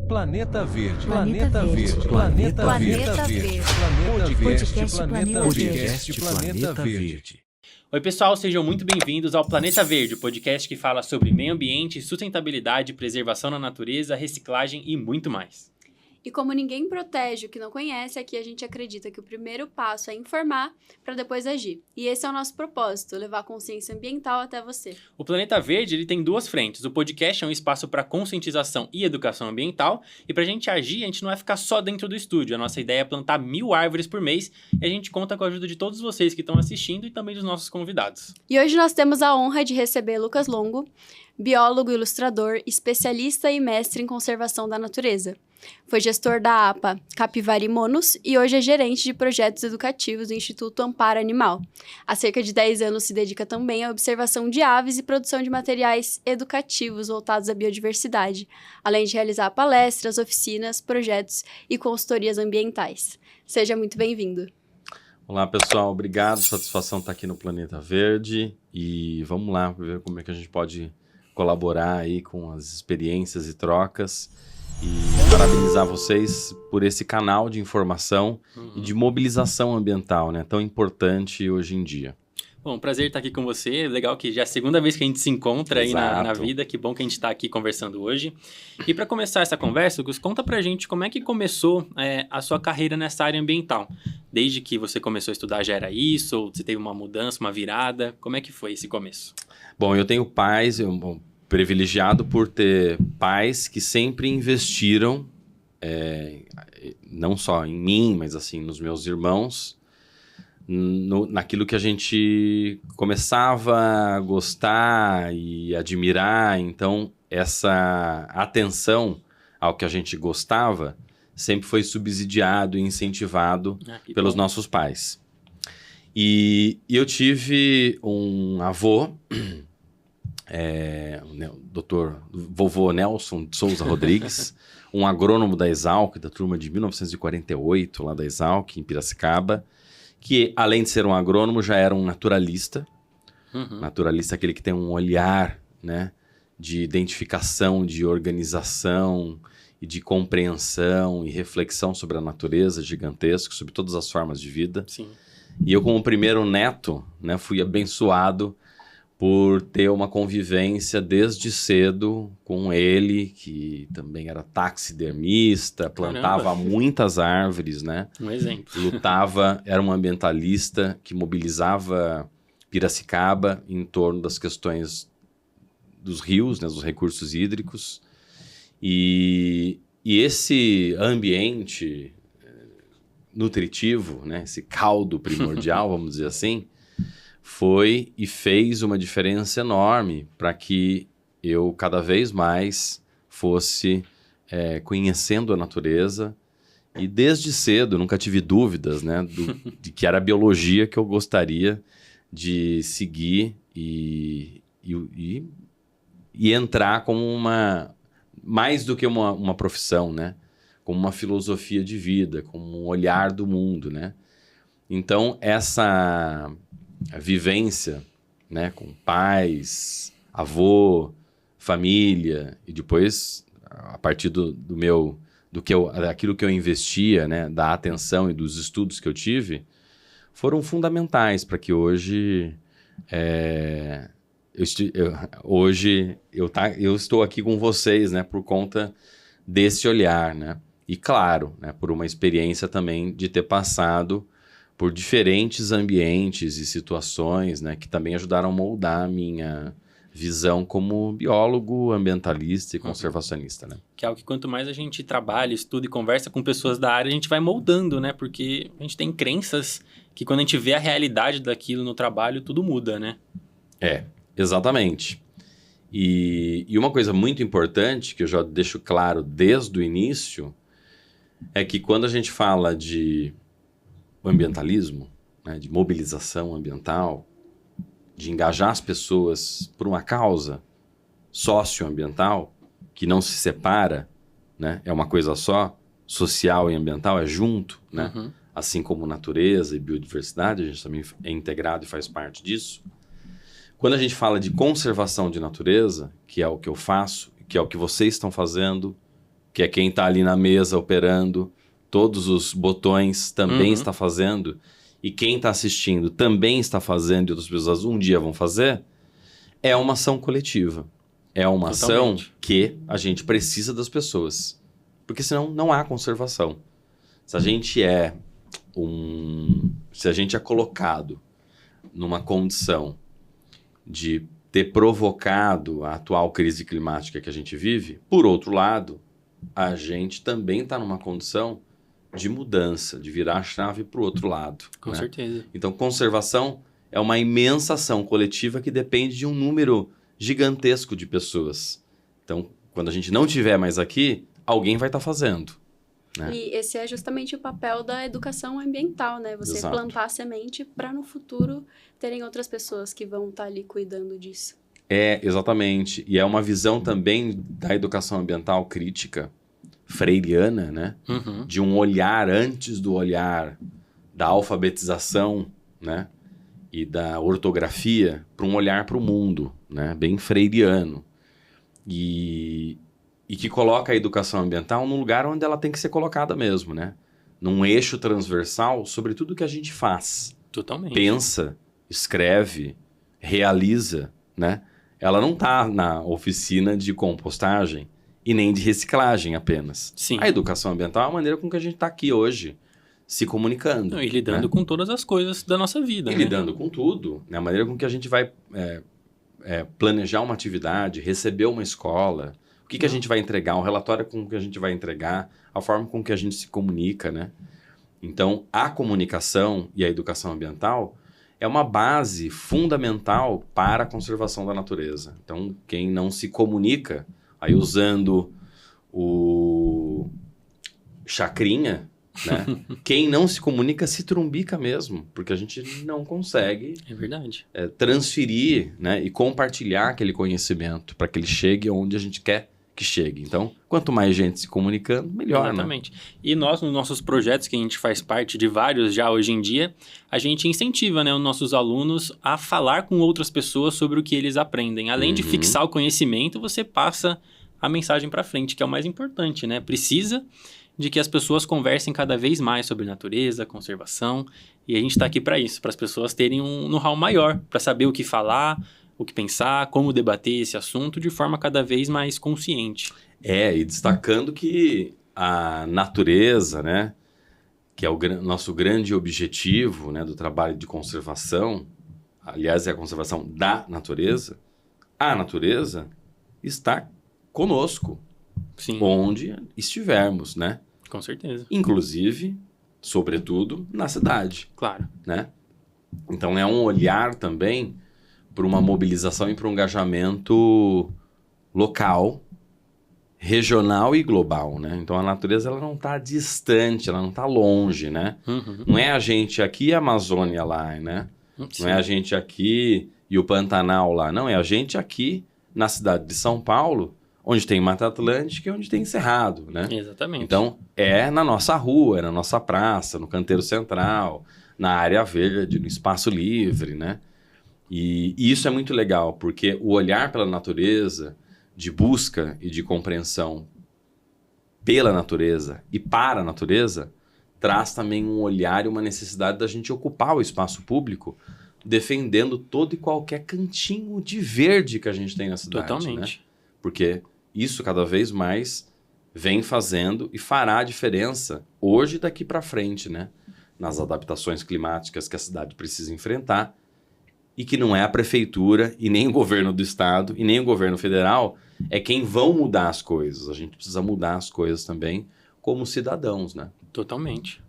Planeta Verde. Planeta Verde. Planeta Verde. Podcast Planeta Verde. Oi, pessoal, sejam muito bem-vindos ao Planeta Verde, o podcast que fala sobre meio ambiente, sustentabilidade, preservação da natureza, reciclagem e muito mais. E como ninguém protege o que não conhece, aqui a gente acredita que o primeiro passo é informar para depois agir. E esse é o nosso propósito, levar a consciência ambiental até você. O Planeta Verde ele tem duas frentes. O podcast é um espaço para conscientização e educação ambiental. E para a gente agir, a gente não vai ficar só dentro do estúdio. A nossa ideia é plantar 1000 árvores por mês. E a gente conta com a ajuda de todos vocês que estão assistindo e também dos nossos convidados. E hoje nós temos a honra de receber Lucas Longo, biólogo, ilustrador, especialista e mestre em conservação da natureza. Foi gestor da APA Capivari Monos e hoje é gerente de projetos educativos do Instituto Amparo Animal. Há cerca de 10 anos se dedica também à observação de aves e produção de materiais educativos voltados à biodiversidade, além de realizar palestras, oficinas, projetos e consultorias ambientais. Seja muito bem-vindo. Olá, pessoal. Obrigado. Satisfação estar aqui no Planeta Verde. E vamos lá ver como é que a gente pode colaborar aí com as experiências e trocas. E parabenizar vocês por esse canal de informação e de mobilização ambiental, né? Tão importante hoje em dia. Bom, prazer estar aqui com você. Legal que já é a segunda vez que a gente se encontra aí na vida. Que bom que a gente está aqui conversando hoje. E para começar essa conversa, Gus, conta pra gente como é que começou a sua carreira nessa área ambiental. Desde que você começou a estudar já era isso? Ou você teve uma mudança, uma virada? Como é que foi esse começo? Bom, eu tenho pais... privilegiado por ter pais que sempre investiram, não só em mim, mas assim, nos meus irmãos, naquilo que a gente começava a gostar e admirar. Então, essa atenção ao que a gente gostava sempre foi subsidiado e incentivado pelos nossos pais. E eu tive um avô... vovô Nelson de Souza Rodrigues, um agrônomo da Exalc, da turma de 1948, lá da Exalc, em Piracicaba, que além de ser um agrônomo, já era um naturalista. Naturalista é aquele que tem um olhar, né, de identificação, de organização e de compreensão e reflexão sobre a natureza gigantesco, sobre todas as formas de vida. Sim. E eu, como primeiro neto, né, fui abençoado por ter uma convivência desde cedo com ele, que também era taxidermista, plantava muitas árvores, né? Um exemplo. Lutava, era um ambientalista que mobilizava Piracicaba em torno das questões dos rios, né, dos recursos hídricos. E esse ambiente nutritivo, né, esse caldo primordial, vamos dizer assim, foi e fez uma diferença enorme para que eu cada vez mais fosse conhecendo a natureza. E desde cedo nunca tive dúvidas, né, de que era a biologia que eu gostaria de seguir e entrar como mais do que uma profissão, né, como uma filosofia de vida, como um olhar do mundo, né. Então essa... a vivência, né, com pais, avô, família, e depois, a partir daquilo que eu investia, né, da atenção e dos estudos que eu tive, foram fundamentais para que hoje eu estou aqui com vocês, né, por conta desse olhar, né, e claro, né, por uma experiência também de ter passado por diferentes ambientes e situações, né, que também ajudaram a moldar a minha visão como biólogo, ambientalista e conservacionista, né? Que é algo que quanto mais a gente trabalha, estuda e conversa com pessoas da área, a gente vai moldando, né? Porque a gente tem crenças que quando a gente vê a realidade daquilo no trabalho, tudo muda, né? Exatamente. E uma coisa muito importante, que eu já deixo claro desde o início, é que quando a gente fala de ambientalismo, né, de mobilização ambiental, de engajar as pessoas por uma causa socioambiental que não se separa, né, é uma coisa só, social e ambiental é junto, né, assim como natureza e biodiversidade, a gente também é integrado e faz parte disso. Quando a gente fala de conservação de natureza, que é o que eu faço, que é o que vocês estão fazendo, que é quem está ali na mesa operando, todos os botões também está fazendo, e quem está assistindo também está fazendo, e outras pessoas um dia vão fazer, é uma ação coletiva. É uma ação que a gente precisa das pessoas. Porque senão não há conservação. Se a gente é colocado numa condição de ter provocado a atual crise climática que a gente vive, por outro lado, a gente também está numa condição de mudança, de virar a chave para o outro lado. Com certeza. Então, conservação é uma imensa ação coletiva que depende de um número gigantesco de pessoas. Então, quando a gente não estiver mais aqui, alguém vai estar fazendo. Né? E esse é justamente o papel da educação ambiental, né? Você Exato. plantar a semente para no futuro terem outras pessoas que vão estar ali cuidando disso. Exatamente. E é uma visão também da educação ambiental crítica, freiriana, né? De um olhar antes do olhar da alfabetização, né? E da ortografia para um olhar para o mundo, né? Bem freiriano. E que coloca a educação ambiental num lugar onde ela tem que ser colocada mesmo, né? Num eixo transversal sobre tudo que a gente faz. Totalmente. Pensa, escreve, realiza, né? Ela não está na oficina de compostagem e nem de reciclagem apenas. Sim. A educação ambiental é a maneira com que a gente está aqui hoje, se comunicando. E lidando com todas as coisas da nossa vida. E lidando com tudo. Né? A maneira com que a gente vai planejar uma atividade, receber uma escola, o que a gente vai entregar, o relatório com que a gente vai entregar, a forma com que a gente se comunica, né? Então, a comunicação e a educação ambiental é uma base fundamental para a conservação da natureza. Então, quem não se comunica, aí usando o chacrinha, né? Quem não se comunica se trumbica mesmo, porque a gente não consegue transferir, né? E compartilhar aquele conhecimento para que ele chegue onde a gente quer que chegue. Então, quanto mais gente se comunicando, melhor, Exatamente. Né? E nós, nos nossos projetos, que a gente faz parte de vários já hoje em dia, a gente incentiva, né, os nossos alunos a falar com outras pessoas sobre o que eles aprendem. Além de fixar o conhecimento, você passa a mensagem para frente, que é o mais importante, né? Precisa de que as pessoas conversem cada vez mais sobre natureza, conservação, e a gente está aqui para isso, para as pessoas terem um know-how maior, para saber o que falar, o que pensar, como debater esse assunto de forma cada vez mais consciente. E destacando que a natureza, né, que é o nosso grande objetivo, né, do trabalho de conservação, aliás, é a conservação da natureza, a natureza está conosco, Sim. Onde estivermos, né? Com certeza. Inclusive, sobretudo, na cidade. Claro. Né? Então, é um olhar também para uma mobilização e para um engajamento local, regional e global, né? Então, a natureza ela não está distante, ela não está longe, né? Não é a gente aqui e a Amazônia lá, né? Sim. Não é a gente aqui e o Pantanal lá. Não, é a gente aqui na cidade de São Paulo, onde tem Mata Atlântica e onde tem Cerrado, né? Exatamente. Então, é na nossa rua, é na nossa praça, no canteiro central, na área verde, no espaço livre, né? E isso é muito legal, porque o olhar pela natureza, de busca e de compreensão pela natureza e para a natureza, traz também um olhar e uma necessidade da gente ocupar o espaço público, defendendo todo e qualquer cantinho de verde que a gente tem na cidade. Totalmente. Né? Porque isso cada vez mais vem fazendo e fará a diferença hoje e daqui para frente, né? Nas adaptações climáticas que a cidade precisa enfrentar e que não é a prefeitura e nem o governo do estado e nem o governo federal é quem vão mudar as coisas. A gente precisa mudar as coisas também como cidadãos, né? Totalmente.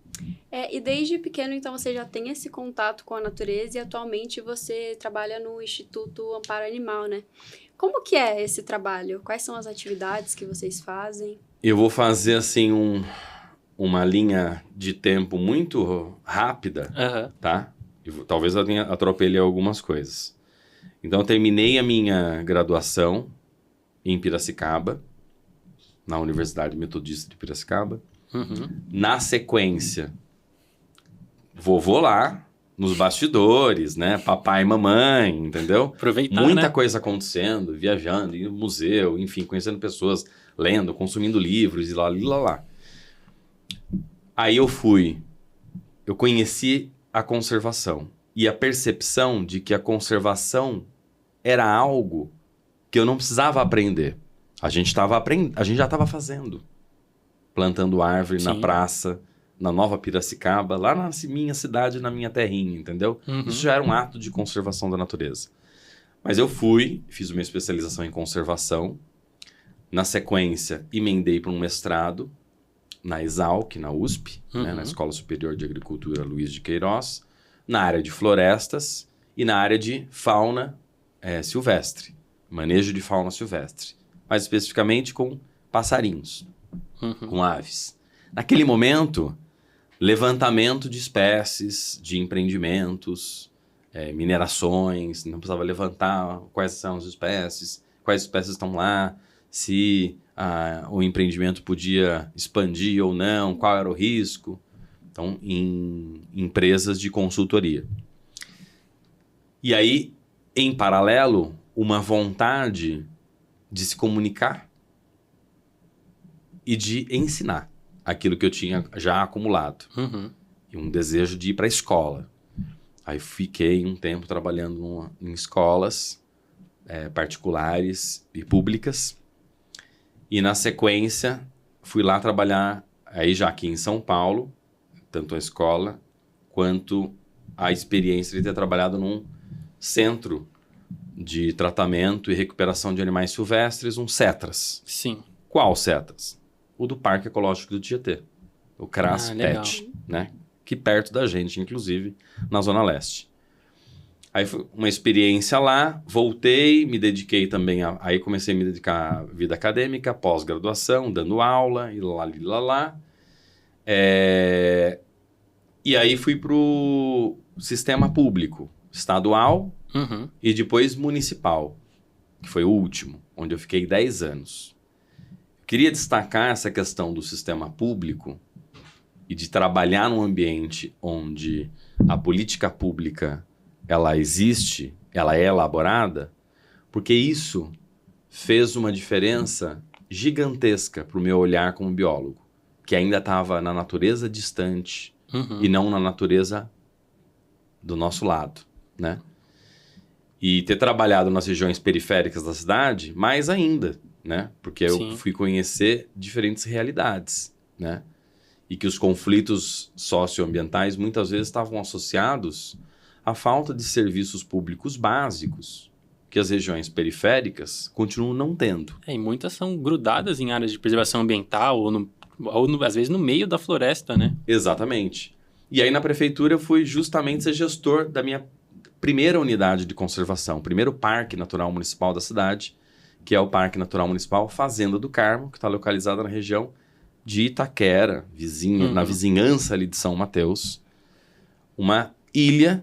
E desde pequeno, então, você já tem esse contato com a natureza e atualmente você trabalha no Instituto Amparo Animal, né? Como que é esse trabalho? Quais são as atividades que vocês fazem? Eu vou fazer, assim, uma linha de tempo muito rápida, tá? Talvez eu tenha atropelei algumas coisas. Então, eu terminei a minha graduação em Piracicaba, na Universidade Metodista de Piracicaba. Na sequência, vou lá, nos bastidores, né? Papai e mamãe, entendeu? Aproveitar, Muita né? coisa acontecendo, viajando, indo no museu, enfim, conhecendo pessoas, lendo, consumindo livros e lá. Aí eu conheci a conservação e a percepção de que a conservação era algo que eu não precisava aprender. A gente já estava fazendo. Plantando árvore na praça, na Nova Piracicaba, lá na minha cidade, na minha terrinha, entendeu? Isso já era um ato de conservação da natureza. Mas eu fiz uma especialização em conservação. Na sequência, emendei para um mestrado na Exalc, na USP, né, na Escola Superior de Agricultura Luiz de Queiroz, na área de florestas e na área de fauna silvestre, manejo de fauna silvestre, mais especificamente com passarinhos, com aves. Naquele momento, levantamento de espécies, de empreendimentos, minerações, não precisava levantar quais são as espécies estão lá, se o empreendimento podia expandir ou não, qual era o risco. Então, em empresas de consultoria. E aí, em paralelo, uma vontade de se comunicar e de ensinar aquilo que eu tinha já acumulado. E um desejo de ir para a escola. Aí fiquei um tempo trabalhando em escolas particulares e públicas. E na sequência, fui lá trabalhar, aí já aqui em São Paulo, tanto a escola quanto a experiência de ter trabalhado num centro de tratamento e recuperação de animais silvestres, um CETRAS. Sim. Qual CETRAS? O do Parque Ecológico do Tietê, o CRAS PET, né? Que perto da gente, inclusive, na Zona Leste. Aí foi uma experiência lá, voltei, me dediquei também, aí comecei a me dedicar à vida acadêmica, pós-graduação, dando aula, e lá. E aí fui para o sistema público, estadual e depois municipal, que foi o último, onde eu fiquei 10 anos. Eu queria destacar essa questão do sistema público e de trabalhar num ambiente onde a política pública ela existe, ela é elaborada, porque isso fez uma diferença gigantesca para o meu olhar como biólogo, que ainda estava na natureza distante e não na natureza do nosso lado, né? E ter trabalhado nas regiões periféricas da cidade, mais ainda, né? Porque eu fui conhecer diferentes realidades, né? E que os conflitos socioambientais muitas vezes estavam associados à falta de serviços públicos básicos que as regiões periféricas continuam não tendo. E muitas são grudadas em áreas de preservação ambiental ou às vezes no meio da floresta, né? Exatamente. E aí na prefeitura eu fui justamente ser gestor da minha primeira unidade de conservação, primeiro Parque Natural Municipal da cidade, que é o Parque Natural Municipal Fazenda do Carmo, que está localizada na região de Itaquera, na vizinhança ali de São Mateus. Uma ilha,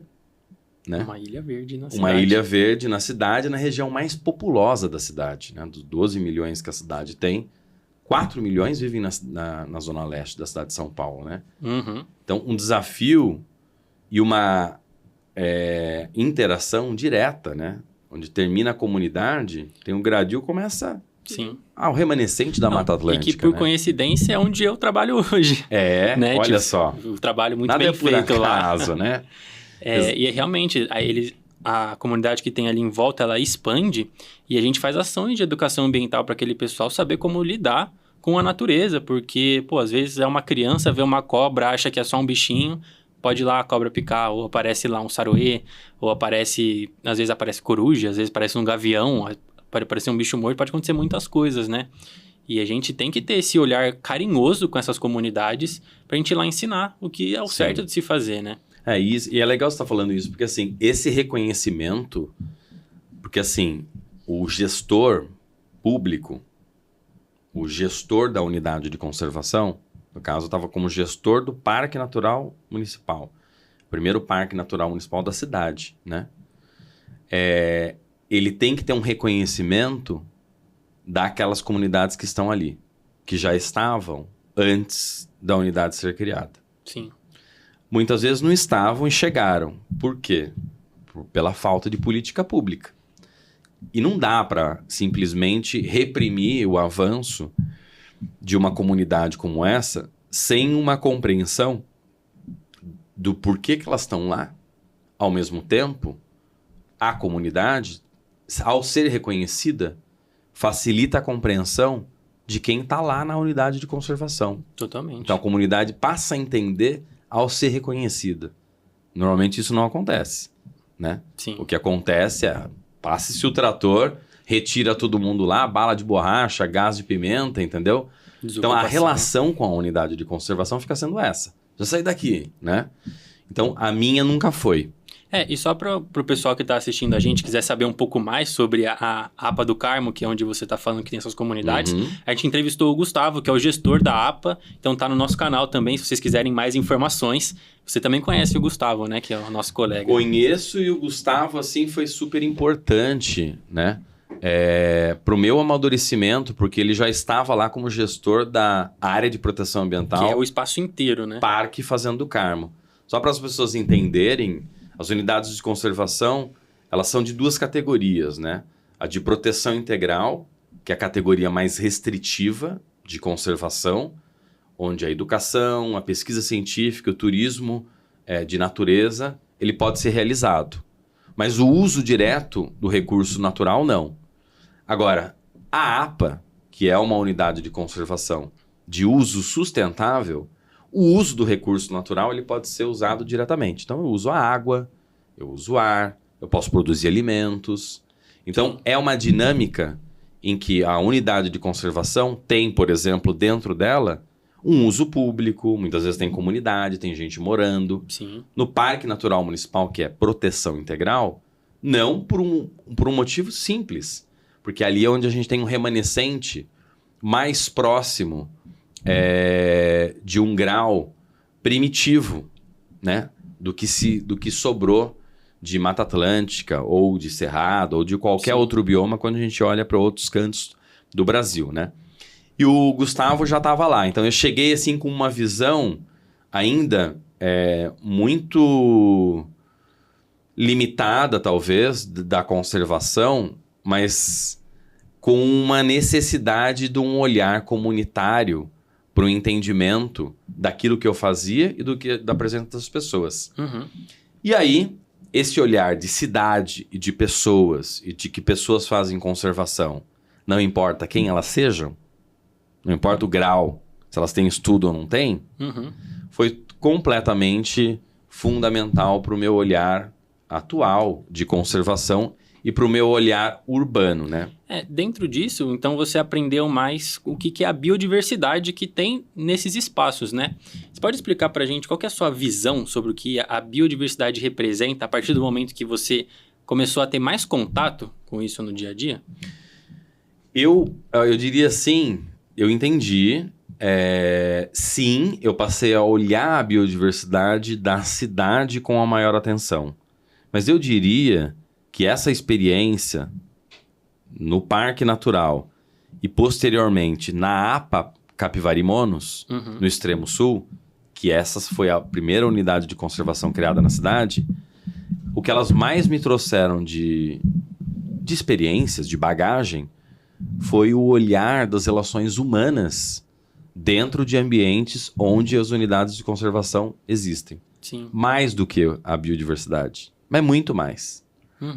né? Uma ilha verde na cidade. Uma ilha verde na cidade, na região mais populosa da cidade, né? Dos 12 milhões que a cidade tem, 4 milhões vivem na zona leste da cidade de São Paulo, né? Então, um desafio e uma interação direta, né? Onde termina a comunidade, tem um gradil, começa... Sim. O remanescente da Mata Atlântica. E que, por coincidência, é onde eu trabalho hoje. Né? Olha só. O trabalho muito Nada bem é por feito acaso, lá. né? E realmente, a comunidade que tem ali em volta, ela expande e a gente faz ações de educação ambiental para aquele pessoal saber como lidar com a natureza, porque, às vezes é uma criança, vê uma cobra, acha que é só um bichinho, pode ir lá a cobra picar, ou aparece lá um saroê, ou às vezes aparece coruja, às vezes aparece um gavião, pode aparecer um bicho morto, pode acontecer muitas coisas, né? E a gente tem que ter esse olhar carinhoso com essas comunidades pra gente ir lá ensinar o que é o certo de se fazer, né? E é legal você estar falando isso, porque assim, esse reconhecimento, porque assim, o gestor público, o gestor da unidade de conservação, no caso, eu estava como gestor do Parque Natural Municipal, primeiro Parque Natural Municipal da cidade, né? Ele tem que ter um reconhecimento daquelas comunidades que estão ali, que já estavam antes da unidade ser criada. Sim. muitas vezes não estavam e chegaram. Por quê? Pela falta de política pública. E não dá para simplesmente reprimir o avanço de uma comunidade como essa sem uma compreensão do porquê que elas estão lá. Ao mesmo tempo, a comunidade, ao ser reconhecida, facilita a compreensão de quem está lá na unidade de conservação. Totalmente. Então a comunidade passa a entender ao ser reconhecida. Normalmente isso não acontece, né? Sim. O que acontece é, passe-se o trator, retira todo mundo lá, bala de borracha, gás de pimenta, entendeu? Então a relação com a unidade de conservação fica sendo essa. Já saí daqui, né? Então a minha nunca foi. E só para o pessoal que está assistindo a gente, quiser saber um pouco mais sobre a APA do Carmo, que é onde você está falando que tem essas comunidades, a gente entrevistou o Gustavo, que é o gestor da APA, então tá no nosso canal também, se vocês quiserem mais informações. Você também conhece o Gustavo, né, que é o nosso colega. Conheço, e o Gustavo, assim, foi super importante, né, para o meu amadurecimento, porque ele já estava lá como gestor da área de proteção ambiental. Que é o espaço inteiro, né? Parque Fazenda do Carmo. Só para as pessoas entenderem, as unidades de conservação, elas são de duas categorias, né? A de proteção integral, que é a categoria mais restritiva de conservação, onde a educação, a pesquisa científica, o turismo de natureza, ele pode ser realizado. Mas o uso direto do recurso natural, não. Agora, a APA, que é uma unidade de conservação de uso sustentável, o uso do recurso natural ele pode ser usado diretamente. Então, eu uso a água, eu uso o ar, eu posso produzir alimentos. Então, é uma dinâmica em que a unidade de conservação tem, por exemplo, dentro dela, um uso público, muitas vezes tem comunidade, tem gente morando. Sim. No Parque Natural Municipal, que é proteção integral, não por um motivo simples, porque ali é onde a gente tem um remanescente mais próximo de um grau primitivo, né, do que sobrou de Mata Atlântica, ou de Cerrado, ou de qualquer outro bioma quando a gente olha para outros cantos do Brasil, né? E o Gustavo já estava lá. Então eu cheguei assim com uma visão ainda muito limitada, talvez, da conservação, mas com uma necessidade de um olhar comunitário para o entendimento daquilo que eu fazia e da presença das pessoas. Uhum. E aí, esse olhar de cidade e de pessoas, e de que pessoas fazem conservação, não importa quem elas sejam, não importa o grau, se elas têm estudo ou não têm, foi completamente fundamental para o meu olhar atual de conservação e para o meu olhar urbano, né? Dentro disso, então você aprendeu mais o que é a biodiversidade que tem nesses espaços, né? Você pode explicar para a gente qual que é a sua visão sobre o que a biodiversidade representa a partir do momento que você começou a ter mais contato com isso no dia a dia? Eu diria assim, eu entendi. Sim, eu passei a olhar a biodiversidade da cidade com a maior atenção. Mas eu diria que essa experiência no Parque Natural e posteriormente na APA Capivari Monos, no extremo sul, que essa foi a primeira unidade de conservação criada na cidade, o que elas mais me trouxeram de experiências, de bagagem, foi o olhar das relações humanas dentro de ambientes onde as unidades de conservação existem. Sim. Mais do que a biodiversidade, mas muito mais.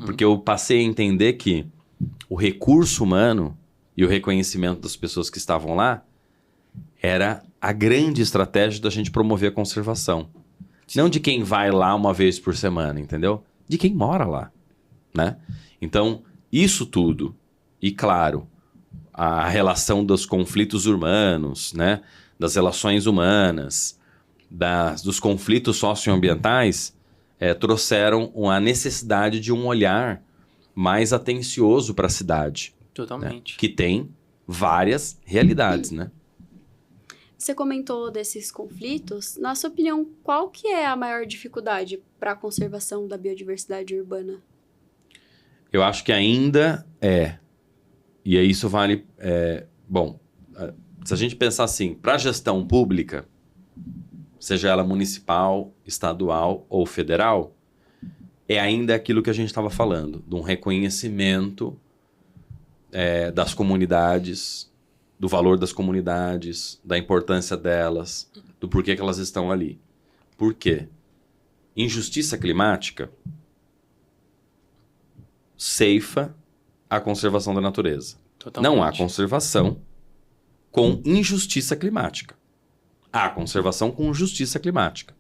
Porque eu passei a entender que o recurso humano e o reconhecimento das pessoas que estavam lá era a grande estratégia da gente promover a conservação. Não de quem vai lá uma vez por semana, entendeu? De quem mora lá, né? Então, isso tudo, e claro, a relação dos conflitos urbanos, né? Das relações humanas, dos conflitos socioambientais, trouxeram a necessidade de um olhar mais atencioso para a cidade. Totalmente. Né? Que tem várias realidades, né? Você comentou desses conflitos. Na sua opinião, qual que é a maior dificuldade para a conservação da biodiversidade urbana? Eu acho que ainda é. E aí isso vale... se a gente pensar assim, para a gestão pública, seja ela municipal, estadual ou federal, é ainda aquilo que a gente estava falando, de um reconhecimento das comunidades, do valor das comunidades, da importância delas, do porquê que elas estão ali. Por quê? Injustiça climática ceifa a conservação da natureza. Totalmente. Não há conservação com injustiça climática. Há conservação com justiça climática.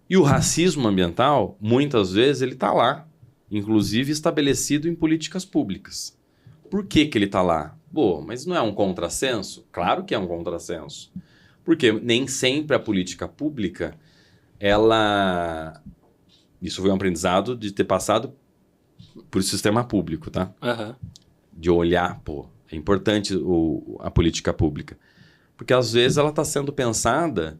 E o racismo ambiental, muitas vezes, ele está lá, inclusive estabelecido em políticas públicas. Por que que ele está lá? Pô, mas não é um contrassenso? Claro que é um contrassenso. Porque nem sempre a política pública, ela... Isso foi um aprendizado de ter passado por sistema público, tá? Uhum. De olhar, pô, é importante a política pública. Porque às vezes ela está sendo pensada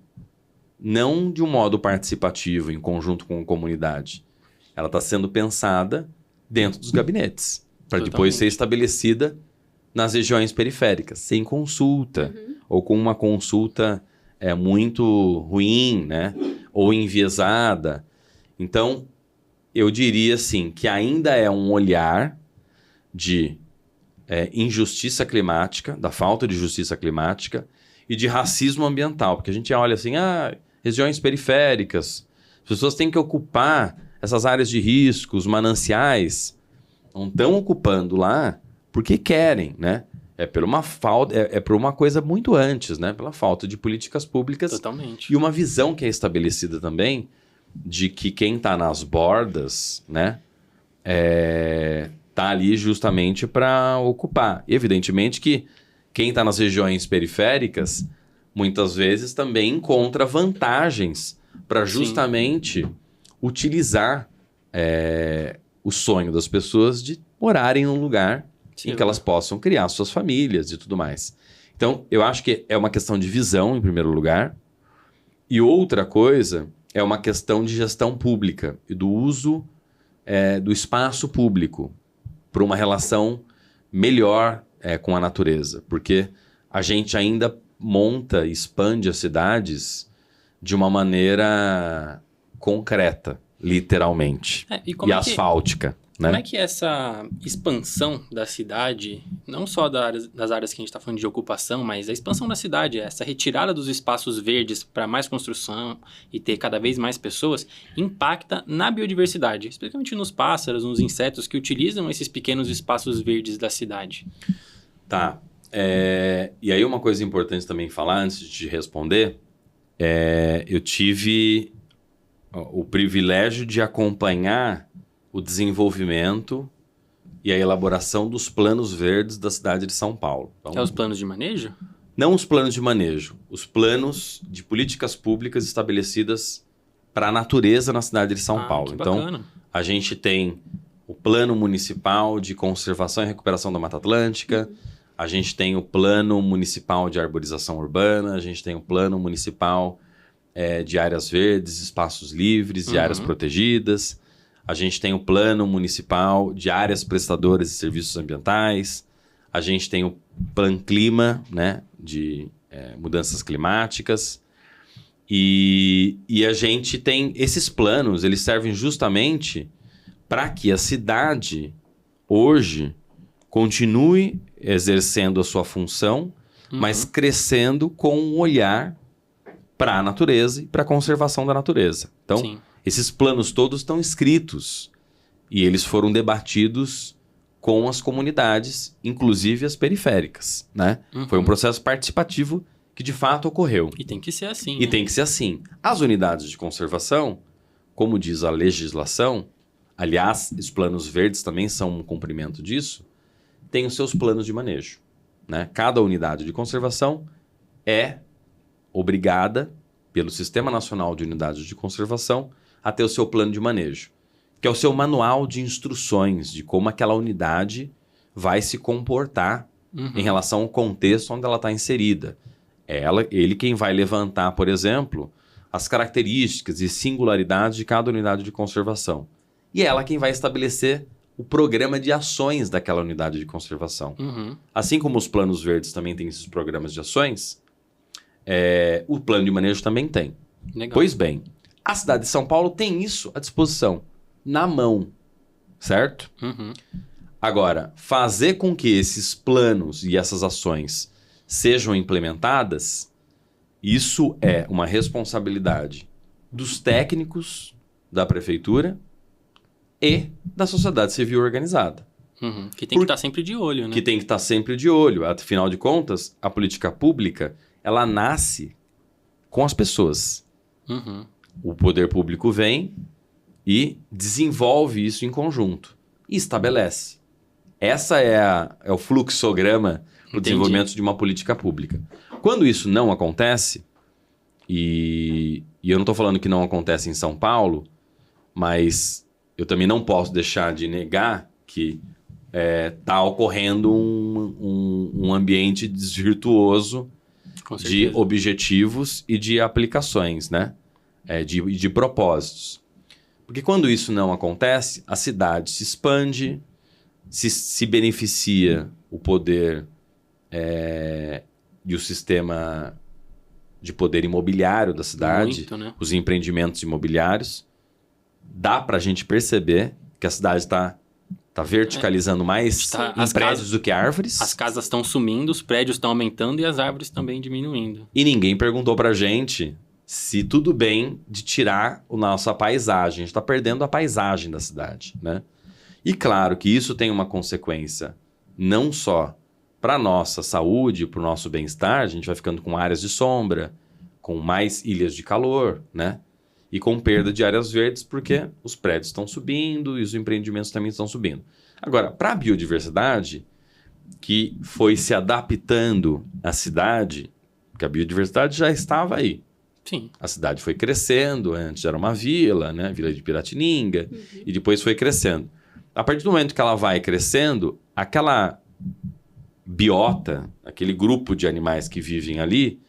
não de um modo participativo, em conjunto com a comunidade. Ela está sendo pensada dentro dos gabinetes, para depois ser estabelecida nas regiões periféricas, sem consulta, ou com uma consulta muito ruim, né? Ou enviesada. Então, eu diria assim, que ainda é um olhar de injustiça climática, da falta de justiça climática e de racismo ambiental, porque a gente olha assim, regiões periféricas, as pessoas têm que ocupar essas áreas de risco, os mananciais, não estão ocupando lá porque querem, né? É por uma falta, por uma coisa muito antes, né? Pela falta de políticas públicas. Totalmente. E uma visão que é estabelecida também de que quem está nas bordas, né? Tá ali justamente para ocupar. E evidentemente que quem está nas regiões periféricas muitas vezes também encontra vantagens para justamente utilizar o sonho das pessoas de morarem num lugar em que elas possam criar suas famílias e tudo mais. Então, eu acho que é uma questão de visão, em primeiro lugar, e outra coisa é uma questão de gestão pública e do uso do espaço público para uma relação melhor com a natureza, porque a gente ainda monta e expande as cidades de uma maneira concreta, literalmente, e asfáltica. Né? Como é que essa expansão da cidade, não só das áreas que a gente está falando de ocupação, mas a expansão da cidade, essa retirada dos espaços verdes para mais construção e ter cada vez mais pessoas, impacta na biodiversidade, especialmente nos pássaros, nos insetos que utilizam esses pequenos espaços verdes da cidade? Tá. E aí uma coisa importante também falar, antes de te responder, eu tive o privilégio de acompanhar o desenvolvimento e a elaboração dos planos verdes da cidade de São Paulo. Então, os planos de manejo? Não os planos de manejo, os planos de políticas públicas estabelecidas para a natureza na cidade de São Paulo. Então, a gente tem o Plano Municipal de Conservação e Recuperação da Mata Atlântica, a gente tem o Plano Municipal de Arborização Urbana, a gente tem o Plano Municipal de Áreas Verdes, Espaços Livres, de Áreas Protegidas. A gente tem o Plano Municipal de Áreas Prestadoras de Serviços Ambientais. A gente tem o Plano Clima, né, de mudanças climáticas. E a gente tem esses planos, eles servem justamente para que a cidade, hoje, continue exercendo a sua função, mas crescendo com um olhar para a natureza e para a conservação da natureza. Então, esses planos todos estão escritos e eles foram debatidos com as comunidades, inclusive as periféricas, né? Foi um processo participativo que de fato ocorreu. E tem que ser assim. E tem que ser assim. As unidades de conservação, como diz a legislação, aliás, os planos verdes também são um cumprimento disso, tem os seus planos de manejo, né? Cada unidade de conservação é obrigada pelo Sistema Nacional de Unidades de Conservação a ter o seu plano de manejo, que é o seu manual de instruções de como aquela unidade vai se comportar em relação ao contexto onde ela está inserida. Ele quem vai levantar, por exemplo, as características e singularidades de cada unidade de conservação. E ela quem vai estabelecer o programa de ações daquela unidade de conservação. Assim como os planos verdes também têm esses programas de ações, o plano de manejo também tem. Legal. Pois bem, a cidade de São Paulo tem isso à disposição, na mão, certo? Uhum. Agora, fazer com que esses planos e essas ações sejam implementadas, isso é uma responsabilidade dos técnicos da prefeitura e da sociedade civil organizada. Uhum. Que tem que estar sempre de olho, né? Que tem que estar sempre de olho. Afinal de contas, a política pública, ela nasce com as pessoas. Uhum. O poder público vem e desenvolve isso em conjunto e estabelece. Essa é o fluxograma para o desenvolvimento de uma política pública. Quando isso não acontece, e eu não estou falando que não acontece em São Paulo, mas eu também não posso deixar de negar que está ocorrendo um ambiente desvirtuoso Com de certeza. objetivos e de aplicações, né? De propósitos. Porque quando isso não acontece, a cidade se expande, se beneficia o poder e o sistema de poder imobiliário da cidade, Muito, né? os empreendimentos imobiliários. Dá para a gente perceber que a cidade está verticalizando mais As prédios casas- do que árvores. As casas estão sumindo, os prédios estão aumentando e as árvores também diminuindo. E ninguém perguntou pra gente se tudo bem de tirar a nossa paisagem. A gente está perdendo a paisagem da cidade, né? E claro que isso tem uma consequência não só para a nossa saúde, para o nosso bem-estar, a gente vai ficando com áreas de sombra, com mais ilhas de calor, né? E com perda de áreas verdes, porque os prédios estão subindo e os empreendimentos também estão subindo. Agora, para a biodiversidade, que foi se adaptando à cidade, porque a biodiversidade já estava aí. Sim. A cidade foi crescendo, antes era uma vila, né? Vila de Piratininga, e depois foi crescendo. A partir do momento que ela vai crescendo, aquela biota, aquele grupo de animais que vivem ali,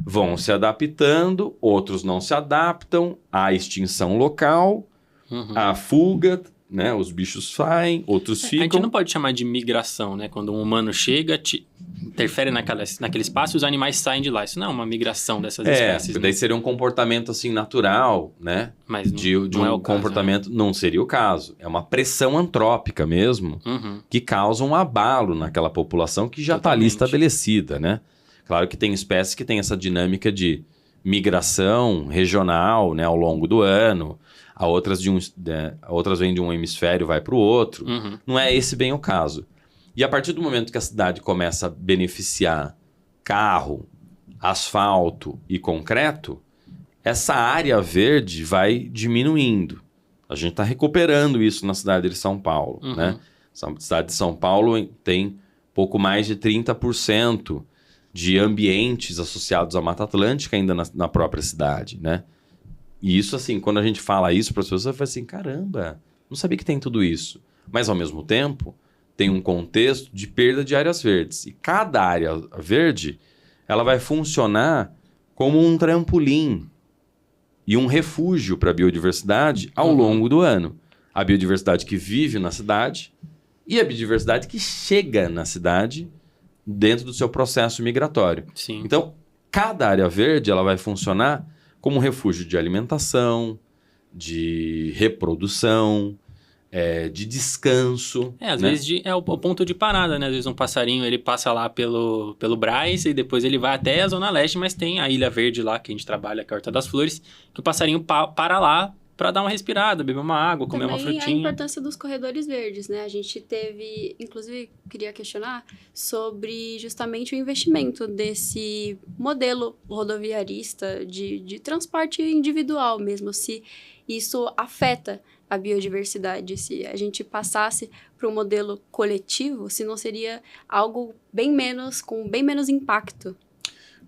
vão se adaptando, outros não se adaptam, há extinção local, Uhum. há fuga, né? Os bichos saem, outros A gente ficam. não pode chamar de migração, né? Quando um humano chega, interfere naquele espaço e os animais saem de lá. Isso não é uma migração dessas espécies, daí né? seria um comportamento assim natural, né? Mas De não é um o caso, comportamento, não seria o caso. É uma pressão antrópica mesmo, né? Uhum. que causa um abalo naquela população que já está ali Totalmente. estabelecida, né? Claro que tem espécies que têm essa dinâmica de migração regional, né, ao longo do ano. Outras vêm de um hemisfério e vai para o outro. Uhum. Não é esse bem o caso. E a partir do momento que a cidade começa a beneficiar carro, asfalto e concreto, essa área verde vai diminuindo. A gente está recuperando isso na cidade de São Paulo, Uhum. né? A cidade de São Paulo tem pouco mais de 30% de ambientes associados à Mata Atlântica ainda na própria cidade, né? E isso, assim, quando a gente fala isso para as pessoas, você fala assim, caramba, não sabia que tem tudo isso. Mas, ao mesmo tempo, tem um contexto de perda de áreas verdes. E cada área verde, ela vai funcionar como um trampolim e um refúgio para a biodiversidade ao longo do ano. A biodiversidade que vive na cidade e a biodiversidade que chega na cidade dentro do seu processo migratório. Sim. Então, cada área verde ela vai funcionar como um refúgio de alimentação, de reprodução, de descanso. Às né? vezes é o ponto de parada, né? Às vezes um passarinho, ele passa lá pelo Brás e depois ele vai até a Zona Leste, mas tem a Ilha Verde lá, que a gente trabalha, que é a Horta das Flores, que o passarinho para lá para dar uma respirada, beber uma água, comer uma Também frutinha. a importância dos corredores verdes, né? A gente teve, inclusive, queria questionar sobre justamente o investimento desse modelo rodoviarista de transporte individual mesmo, se isso afeta a biodiversidade, se a gente passasse para um modelo coletivo, se não seria algo com bem menos impacto.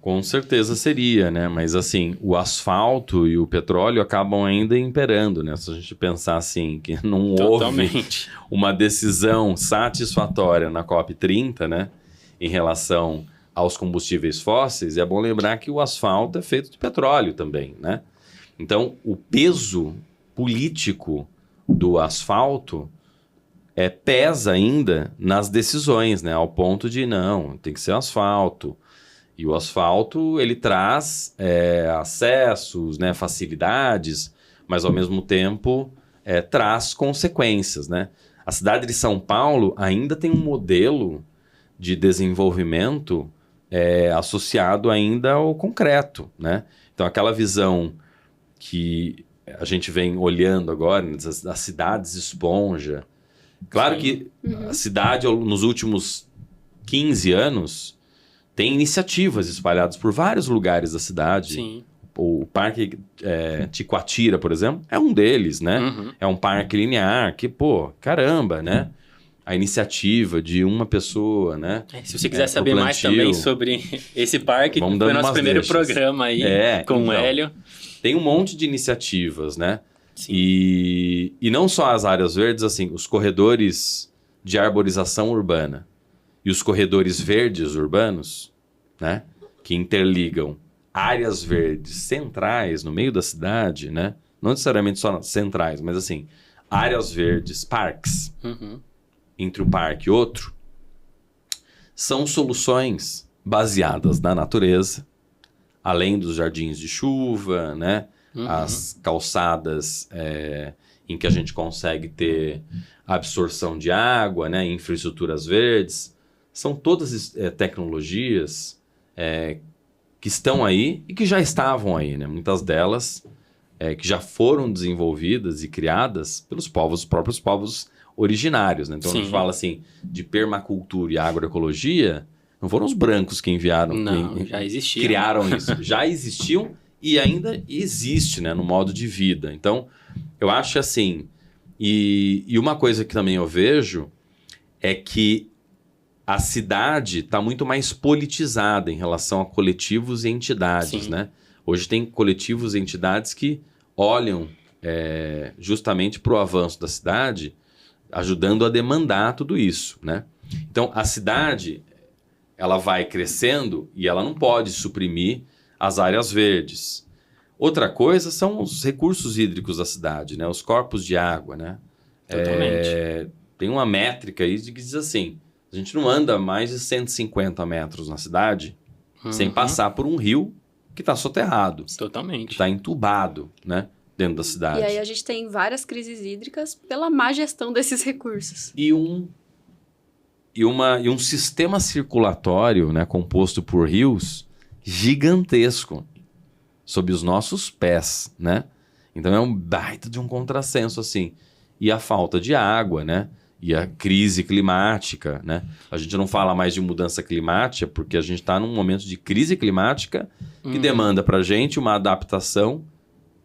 Com certeza seria, né? Mas assim, o asfalto e o petróleo acabam ainda imperando, né? Se a gente pensar assim, que não houve Totalmente. uma decisão satisfatória na COP30, né? Em relação aos combustíveis fósseis, é bom lembrar que o asfalto é feito de petróleo também, né? Então, o peso político do asfalto pesa ainda nas decisões, né? Ao ponto de, não, tem que ser asfalto. E o asfalto, ele traz acessos, né, facilidades, mas ao mesmo tempo traz consequências, né? A cidade de São Paulo ainda tem um modelo de desenvolvimento associado ainda ao concreto, né? Então, aquela visão que a gente vem olhando agora, das cidades esponja. Claro que a cidade, nos últimos 15 anos, tem iniciativas espalhadas por vários lugares da cidade. Sim. O Parque Ticoatira, por exemplo, é um deles, né? É um parque linear que, pô, caramba, né? A iniciativa de uma pessoa, né? Se você quiser saber mais também sobre esse parque, Vamos foi dando nosso umas primeiro deixas. programa aí com o Hélio. Tem um monte de iniciativas, né? Sim. E não só as áreas verdes, assim, os corredores de arborização urbana e os corredores verdes urbanos, né? Que interligam áreas verdes centrais no meio da cidade, né? Não necessariamente só centrais, mas assim, áreas verdes, parques, entre um parque e outro, são soluções baseadas na natureza, além dos jardins de chuva, né? As calçadas em que a gente consegue ter absorção de água, né? Infraestruturas verdes, são todas tecnologias que estão aí e que já estavam aí, né? Muitas delas que já foram desenvolvidas e criadas pelos próprios povos originários, né? Então, a gente fala assim de permacultura e agroecologia, não foram os brancos que enviaram, já existiam. Criaram isso. Já existiam e ainda existe, né? No modo de vida. Então, eu acho assim, e uma coisa que também eu vejo é que a cidade está muito mais politizada em relação a coletivos e entidades, né? Hoje tem coletivos e entidades que olham justamente para o avanço da cidade, ajudando a demandar tudo isso, né? Então, a cidade, ela vai crescendo e ela não pode suprimir as áreas verdes. Outra coisa são os recursos hídricos da cidade, né? Os corpos de água, né? Totalmente. Tem uma métrica aí que diz assim, a gente não anda mais de 150 metros na cidade sem passar por um rio que está soterrado. Totalmente. Que está entubado, né? Dentro da cidade. E aí a gente tem várias crises hídricas pela má gestão desses recursos. E um sistema circulatório, né, composto por rios gigantesco sob os nossos pés, né? Então é um baita de um contrassenso, assim. E a falta de água, né? E a crise climática, né? A gente não fala mais de mudança climática porque a gente está num momento de crise climática que demanda para a gente uma adaptação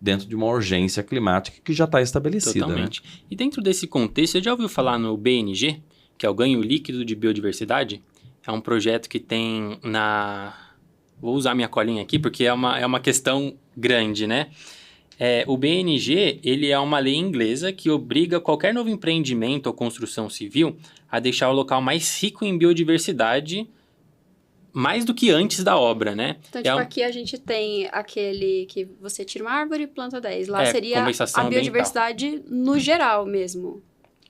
dentro de uma urgência climática que já está estabelecida. Totalmente. Né? E dentro desse contexto, você já ouviu falar no BNG, que é o Ganho Líquido de Biodiversidade? É um projeto que tem Vou usar minha colinha aqui, porque é uma questão grande, né? O BNG, ele é uma lei inglesa que obriga qualquer novo empreendimento ou construção civil a deixar o local mais rico em biodiversidade, mais do que antes da obra, né? Então, tipo, aqui a gente tem aquele que você tira uma árvore e planta 10. Lá seria compensação a biodiversidade no geral mesmo.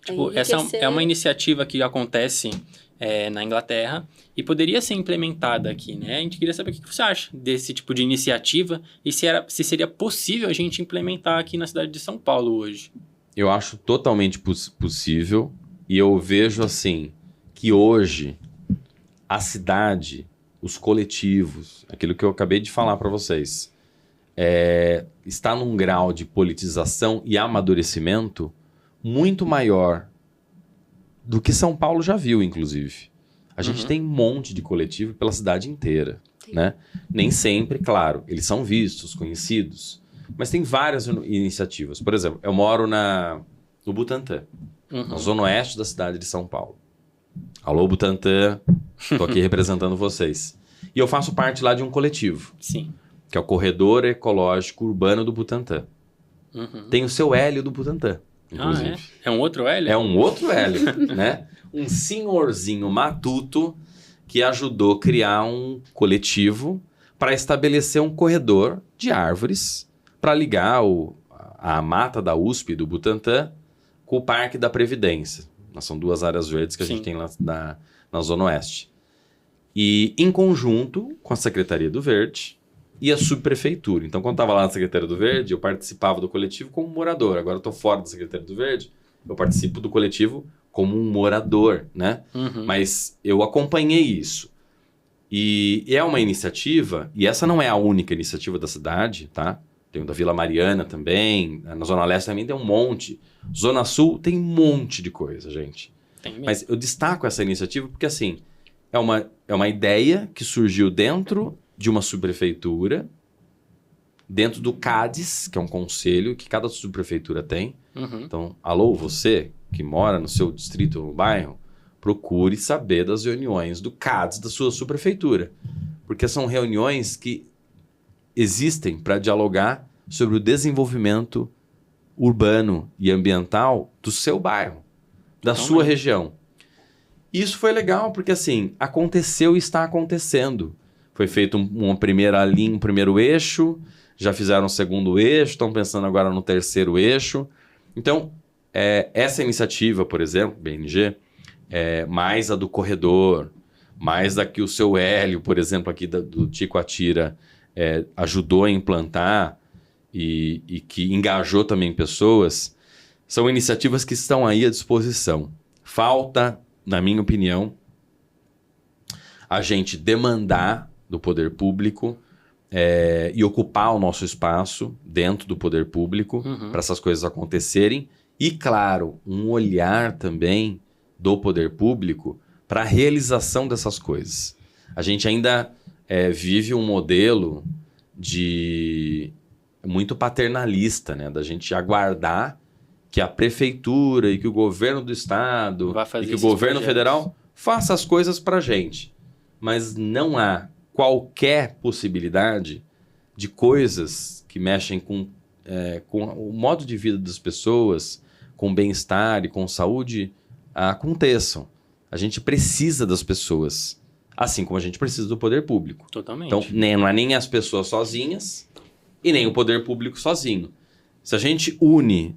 Tipo, essa é uma iniciativa que acontece na Inglaterra e poderia ser implementada aqui, né? A gente queria saber o que você acha desse tipo de iniciativa e se seria possível a gente implementar aqui na cidade de São Paulo hoje. Eu acho totalmente possível e eu vejo assim que hoje a cidade, os coletivos, aquilo que eu acabei de falar para vocês, está num grau de politização e amadurecimento muito maior do que São Paulo já viu, inclusive. A gente tem um monte de coletivo pela cidade inteira, né? Nem sempre, claro, eles são vistos, conhecidos, mas tem várias iniciativas. Por exemplo, eu moro no Butantã, na zona oeste da cidade de São Paulo. Alô, Butantã, estou aqui representando vocês. E eu faço parte lá de um coletivo, Sim. que é o Corredor Ecológico Urbano do Butantã. Tem o seu Hélio do Butantã, inclusive. É um outro Hélio? É um outro Hélio, né? Um senhorzinho matuto que ajudou a criar um coletivo para estabelecer um corredor de árvores para ligar a mata da USP do Butantã com o Parque da Previdência. São duas áreas verdes que a gente tem lá na Zona Oeste. E em conjunto com a Secretaria do Verde e a subprefeitura. Então, quando eu estava lá na Secretaria do Verde, eu participava do coletivo como morador. Agora eu estou fora da Secretaria do Verde, eu participo do coletivo como um morador, né? Mas eu acompanhei isso. E é uma iniciativa, e essa não é a única iniciativa da cidade, tá? Tem o da Vila Mariana também, na Zona Leste também tem um monte. Zona Sul tem um monte de coisa, gente. Mas eu destaco essa iniciativa porque, assim, é uma ideia que surgiu dentro de uma subprefeitura, dentro do CADES, que é um conselho que cada subprefeitura tem. Então, alô, você que mora no seu distrito ou no bairro, procure saber das reuniões do CADES da sua subprefeitura. Porque são reuniões que existem para dialogar sobre o desenvolvimento urbano e ambiental do seu bairro, da sua região. Isso foi legal porque, assim, aconteceu e está acontecendo. Foi feito uma primeira linha, um primeiro eixo, já fizeram um segundo eixo, estão pensando agora no terceiro eixo. Então, essa iniciativa, por exemplo, BNG, mais a do corredor, mais a que o seu Hélio, por exemplo, aqui do Ticoatira, ajudou a implantar e que engajou também pessoas, são iniciativas que estão aí à disposição. Falta, na minha opinião, a gente demandar do poder público e ocupar o nosso espaço dentro do poder público para essas coisas acontecerem. E, claro, um olhar também do poder público para a realização dessas coisas. A gente ainda vive um modelo muito paternalista, né? Da gente aguardar que a prefeitura e que o governo do estado e que o governo federal faça as coisas para a gente. Mas não há qualquer possibilidade de coisas que mexem com o modo de vida das pessoas, com bem-estar e com saúde, aconteçam. A gente precisa das pessoas, assim como a gente precisa do poder público. Totalmente. Então, não é nem as pessoas sozinhas e nem o poder público sozinho. Se a gente une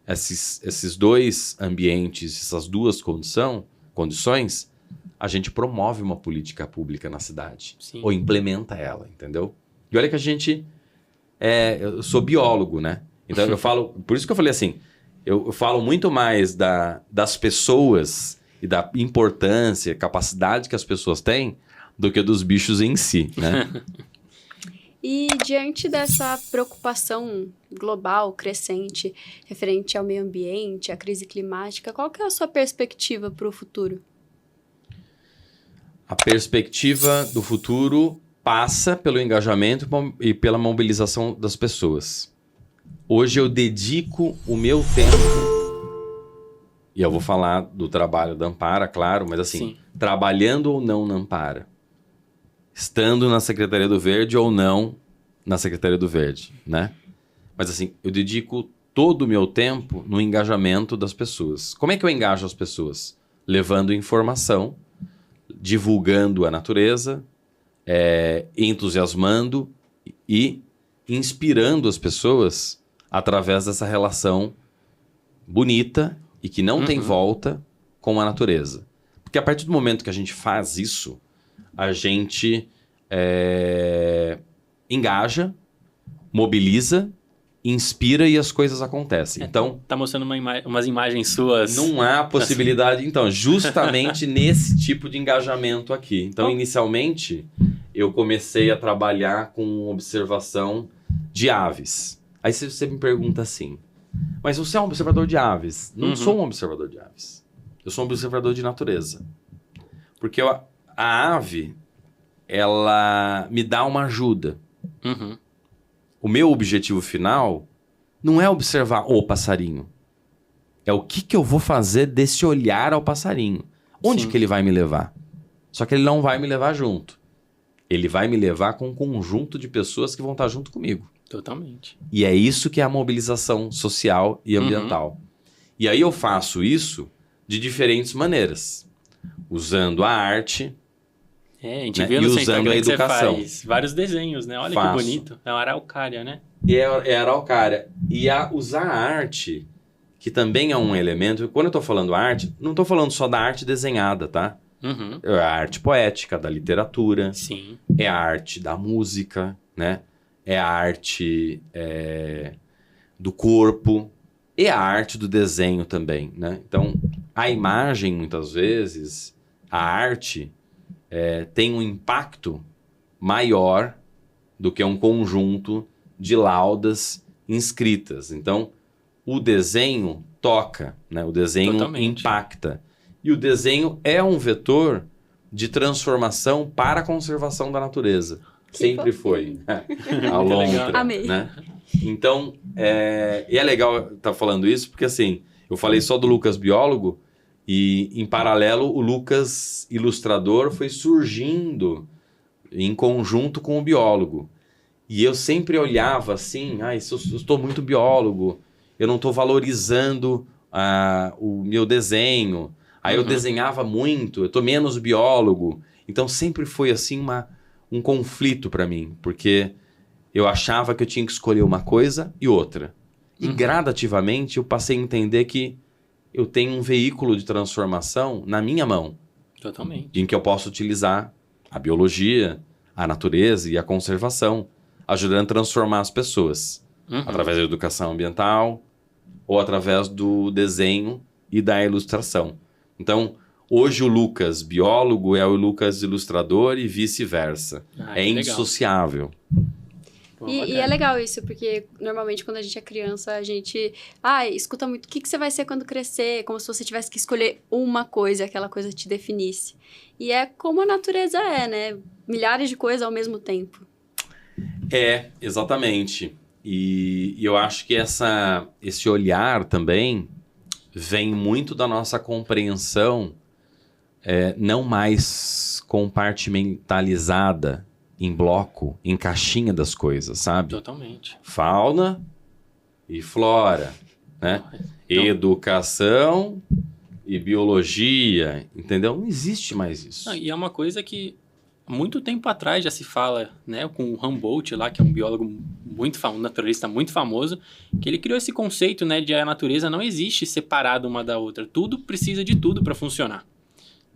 esses dois ambientes, essas duas condições, a gente promove uma política pública na cidade. Sim. Ou implementa ela, entendeu? E olha que a gente... eu sou biólogo, né? Então eu falo... Por isso que eu falei assim, eu falo muito mais das pessoas e da importância, capacidade que as pessoas têm do que dos bichos em si, né? E diante dessa preocupação global, crescente, referente ao meio ambiente, à crise climática, qual que é a sua perspectiva para o futuro? A perspectiva do futuro passa pelo engajamento e pela mobilização das pessoas. Hoje eu dedico o meu tempo, e eu vou falar do trabalho da Ampara, claro, mas assim, trabalhando ou não na Ampara, estando na Secretaria do Verde ou não na Secretaria do Verde, né? Mas assim, eu dedico todo o meu tempo no engajamento das pessoas. Como é que eu engajo as pessoas? Levando informação, divulgando a natureza, entusiasmando e inspirando as pessoas através dessa relação bonita e que não tem volta com a natureza. Porque a partir do momento que a gente faz isso, a gente engaja, mobiliza, inspira e as coisas acontecem. Então, tá mostrando umas imagens suas. Não há possibilidade, então, justamente nesse tipo de engajamento aqui. Então, inicialmente, eu comecei a trabalhar com observação de aves. Aí você me pergunta assim, mas você é um observador de aves? Não sou um observador de aves. Eu sou um observador de natureza. Porque a ave, ela me dá uma ajuda. O meu objetivo final não é observar o passarinho. É o que eu vou fazer desse olhar ao passarinho. Onde que ele vai me levar? Só que ele não vai me levar junto. Ele vai me levar com um conjunto de pessoas que vão estar junto comigo. Totalmente. E é isso que é a mobilização social e ambiental. E aí eu faço isso de diferentes maneiras. Usando a arte... a gente viu no seu usando a Instagram que educação. você faz vários desenhos, né? Olha Faço. que bonito. É uma araucária, né? É araucária. E usar a arte, que também é um elemento... Quando eu estou falando arte, não estou falando só da arte desenhada, tá? É a arte poética da literatura. Sim. É a arte da música, né? É a arte do corpo. É a arte do desenho também, né? Então, a imagem, muitas vezes, a arte tem um impacto maior do que um conjunto de laudas inscritas. Então, o desenho toca, né? O desenho Totalmente. impacta. E o desenho é um vetor de transformação para a conservação da natureza. Sempre foi. A lontra, Amei. né? Então, e é legal estar falando isso, porque assim, eu falei só do Lucas biólogo, e em paralelo o Lucas ilustrador foi surgindo em conjunto com o biólogo. E eu sempre olhava assim, eu estou muito biólogo, eu não estou valorizando o meu desenho. Aí eu desenhava muito, eu estou menos biólogo. Então sempre foi assim um conflito para mim, porque eu achava que eu tinha que escolher uma coisa e outra. E gradativamente eu passei a entender que eu tenho um veículo de transformação na minha mão, Totalmente. em que eu posso utilizar a biologia, a natureza e a conservação, ajudando a transformar as pessoas, através da educação ambiental ou através do desenho e da ilustração. Então, hoje o Lucas biólogo é o Lucas ilustrador e vice-versa. Ah, É que legal. indissociável. Pô, E bacana. é legal isso, porque normalmente quando a gente é criança, a gente escuta muito o que você vai ser quando crescer, como se você tivesse que escolher uma coisa, aquela coisa te definisse. E é como a natureza né? Milhares de coisas ao mesmo tempo. Exatamente. E eu acho que esse olhar também vem muito da nossa compreensão não mais compartimentalizada em bloco, em caixinha das coisas, sabe? Totalmente. Fauna e flora, né? Então- Educação e biologia, entendeu? Não existe mais isso. E é uma coisa que há muito tempo atrás já se fala, né, com o Humboldt lá, que é um biólogo muito famoso, um naturalista muito famoso, que ele criou esse conceito, né, de a natureza não existe separada uma da outra. Tudo precisa de tudo para funcionar.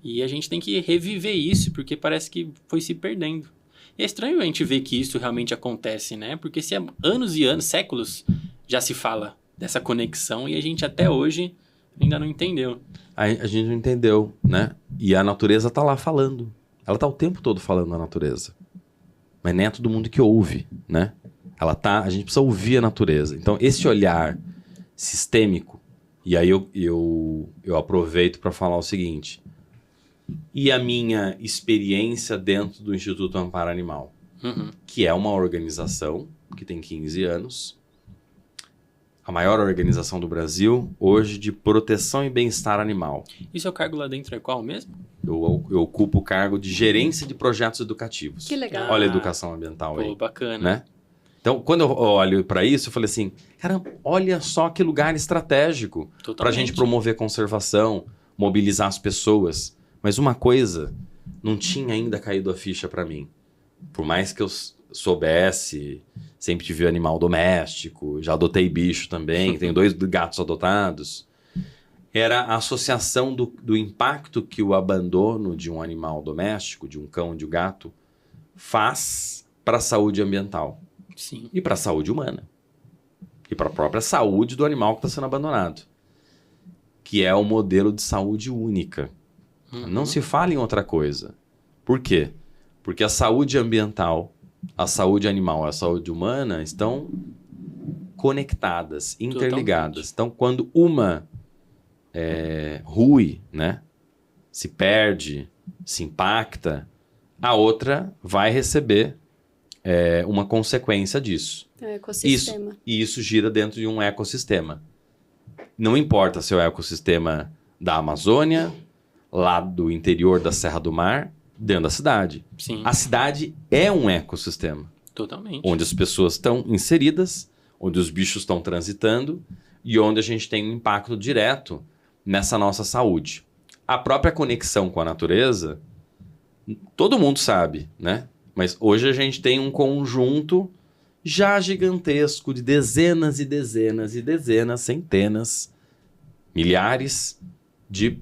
E a gente tem que reviver isso, porque parece que foi se perdendo. E é estranho a gente ver que isso realmente acontece, né? Porque se há anos e anos, séculos, já se fala dessa conexão e a gente até hoje ainda não entendeu. A gente não entendeu, né? E a natureza tá lá falando. Ela tá o tempo todo falando da natureza. Mas nem é todo mundo que ouve, né? A gente precisa ouvir a natureza. Então, esse olhar sistêmico, e aí eu aproveito para falar o seguinte: e a minha experiência dentro do Instituto Amparo Animal, que é uma organização que tem 15 anos, a maior organização do Brasil, hoje, de proteção e bem-estar animal. E seu cargo lá dentro é qual mesmo? Eu ocupo o cargo de gerência de projetos educativos. Que legal. Olha a educação ambiental Pô, aí, bacana. né? Então, quando eu olho para isso, eu falei assim, caramba, olha só que lugar estratégico para a Totalmente. gente promover conservação, mobilizar as pessoas. Mas uma coisa não tinha ainda caído a ficha para mim. Por mais que eu soubesse, sempre tive animal doméstico, já adotei bicho também, tenho 2 gatos adotados. Era a associação do impacto que o abandono de um animal doméstico, de um cão, de um gato, faz para a saúde ambiental Sim. e para a saúde humana. E para a própria saúde do animal que está sendo abandonado. Que é o modelo de saúde única. Não se fala em outra coisa. Por quê? Porque a saúde ambiental, a saúde animal e a saúde humana estão conectadas, interligadas. Totalmente. Então, quando uma rui, né, se perde, se impacta, a outra vai receber uma consequência disso. É o ecossistema. E isso gira dentro de um ecossistema. Não importa se é o ecossistema da Amazônia, lá do interior da Serra do Mar, dentro da cidade. Sim. A cidade é um ecossistema, Totalmente. onde as pessoas estão inseridas, onde os bichos estão transitando e onde a gente tem um impacto direto nessa nossa saúde. A própria conexão com a natureza, todo mundo sabe, né? Mas hoje a gente tem um conjunto já gigantesco de dezenas e dezenas e dezenas, centenas, milhares de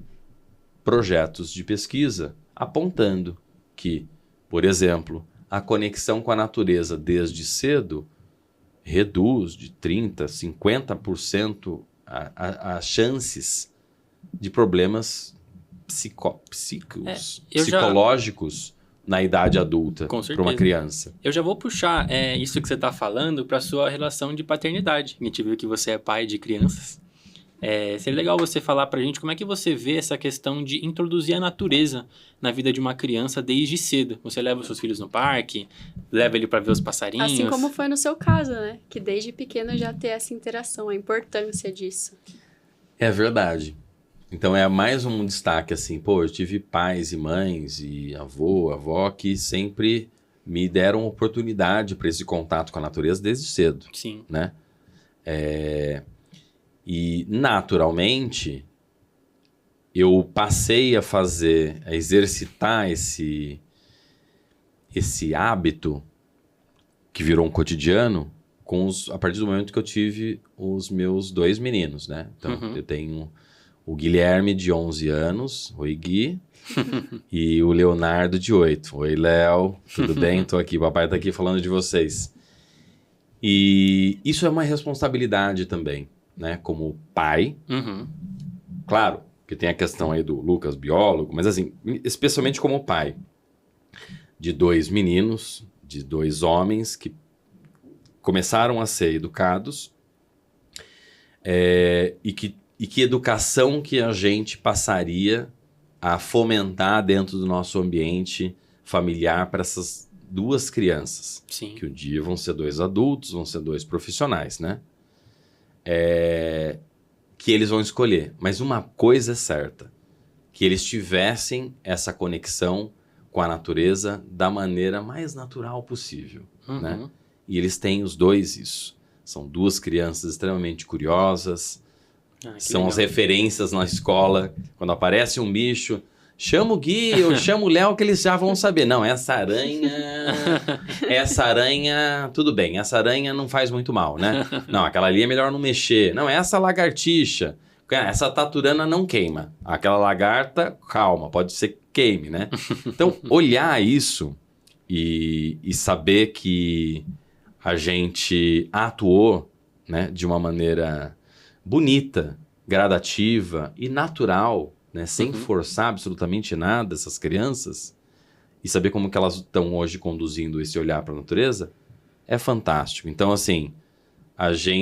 projetos de pesquisa apontando que, por exemplo, a conexão com a natureza desde cedo reduz de 30%, 50% as chances de problemas psicológicos na idade adulta para uma criança. Eu já vou puxar isso que você está falando para a sua relação de paternidade. A gente viu que você é pai de crianças. Seria legal você falar para a gente como é que você vê essa questão de introduzir a natureza na vida de uma criança desde cedo. Você leva os seus filhos no parque, leva ele para ver os passarinhos. Assim como foi no seu caso, né? Que desde pequeno já ter essa interação, a importância disso. É verdade. Então é mais um destaque assim, eu tive pais e mães e avó que sempre me deram oportunidade para esse contato com a natureza desde cedo. Sim. Né? E naturalmente eu passei a exercitar esse hábito que virou um cotidiano a partir do momento que eu tive os meus 2 meninos, né? Então eu tenho o Guilherme, de 11 anos. Oi, Gui. E o Leonardo, de 8. Oi, Léo. Tudo bem? Tô aqui. Papai tá aqui falando de vocês. E isso é uma responsabilidade também, né? Como pai. Claro, que tem a questão aí do Lucas, biólogo, mas assim, especialmente como pai de 2 meninos, de 2 homens que começaram a ser educados e que educação que a gente passaria a fomentar dentro do nosso ambiente familiar para essas 2 crianças. Sim. Que um dia vão ser 2 adultos, vão ser 2 profissionais, né? Que eles vão escolher. Mas uma coisa é certa, que eles tivessem essa conexão com a natureza da maneira mais natural possível, né? E eles têm os 2 isso. São 2 crianças extremamente curiosas, são legal. as referências na escola. Quando aparece um bicho, chama o Gui, eu chamo o Léo, que eles já vão saber. Não, essa aranha, tudo bem, essa aranha não faz muito mal, né? Não, aquela ali é melhor não mexer. Não, essa lagartixa, essa taturana não queima. Aquela lagarta, calma, pode ser que queime, né? Então, olhar isso e saber que a gente atuou, né, de uma maneira bonita, gradativa e natural, né, sem forçar absolutamente nada essas crianças, e saber como que elas estão hoje conduzindo esse olhar para a natureza, é fantástico. Então, assim,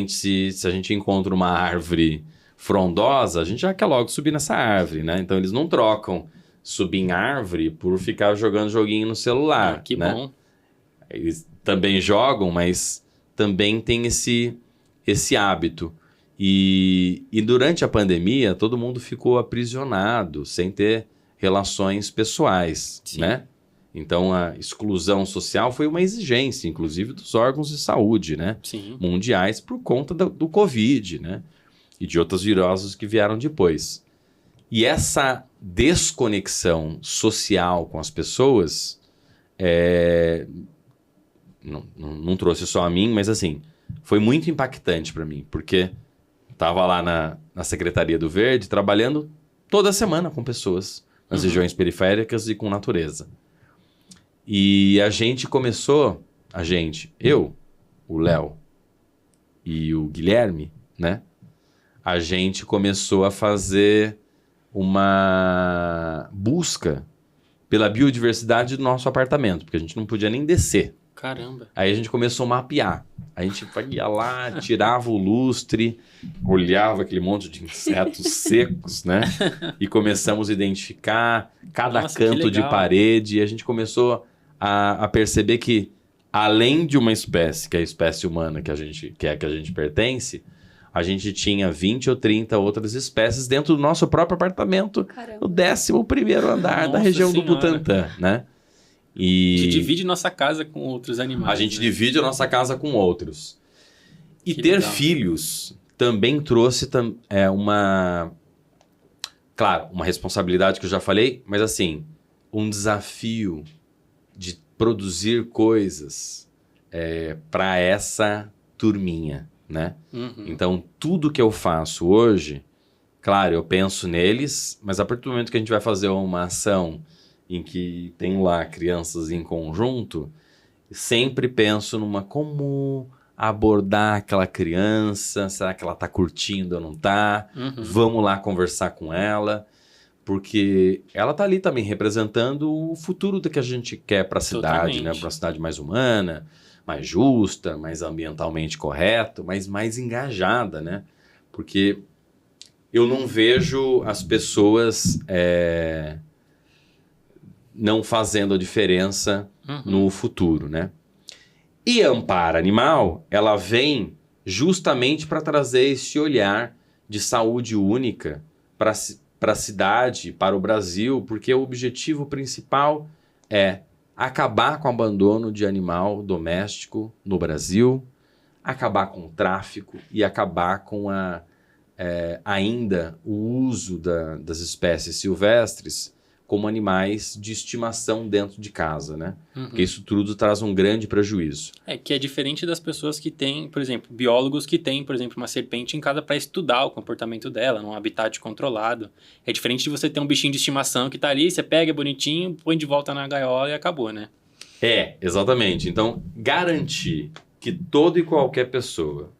se a gente encontra uma árvore frondosa, a gente já quer logo subir nessa árvore, né? Então, eles não trocam subir em árvore por ficar jogando joguinho no celular. Que né? bom. Eles também jogam, mas também tem esse hábito. E durante a pandemia, todo mundo ficou aprisionado, sem ter relações pessoais, Sim. né? Então, a exclusão social foi uma exigência, inclusive, dos órgãos de saúde, né? Sim. Mundiais, por conta do Covid, né? E de outras viroses que vieram depois. E essa desconexão social com as pessoas não trouxe só a mim, mas assim, foi muito impactante para mim, porque estava lá na Secretaria do Verde, trabalhando toda semana com pessoas nas regiões periféricas e com natureza. E a gente começou, eu, o Léo e o Guilherme, né? A gente começou a fazer uma busca pela biodiversidade do nosso apartamento, porque a gente não podia nem descer. Caramba. Aí a gente começou a mapear. A gente ia lá, tirava o lustre, olhava aquele monte de insetos secos, né? E começamos a identificar cada canto de parede. E a gente começou a perceber que, além de uma espécie, que é a espécie humana que a gente pertence, a gente tinha 20 ou 30 outras espécies dentro do nosso próprio apartamento. Caramba. No 11º andar da região do Butantã, né? A gente divide nossa casa com outros animais. A gente né? divide a nossa casa com outros. E Que ter legal. filhos também trouxe uma responsabilidade que eu já falei, mas assim, um desafio de produzir coisas para essa turminha, né? Uhum. Então, tudo que eu faço hoje, claro, eu penso neles, mas a partir do momento que a gente vai fazer uma ação em que tem lá crianças em conjunto, sempre penso como abordar aquela criança, será que ela está curtindo ou não está? Vamos lá conversar com ela, porque ela está ali também representando o futuro do que a gente quer para a cidade, né? Para uma cidade mais humana, mais justa, mais ambientalmente correta, mas mais engajada, né? Porque eu não vejo as pessoas não fazendo a diferença no futuro, né? E a Ampara Animal, ela vem justamente para trazer esse olhar de saúde única para a cidade, para o Brasil, porque o objetivo principal é acabar com o abandono de animal doméstico no Brasil, acabar com o tráfico e acabar com ainda o uso das espécies silvestres como animais de estimação dentro de casa, né? Porque isso tudo traz um grande prejuízo. Que é diferente das pessoas que têm, por exemplo, biólogos que têm, por exemplo, uma serpente em casa para estudar o comportamento dela, num habitat controlado. É diferente de você ter um bichinho de estimação que tá ali, você pega bonitinho, põe de volta na gaiola e acabou, né? Exatamente. Então, garantir que toda e qualquer pessoa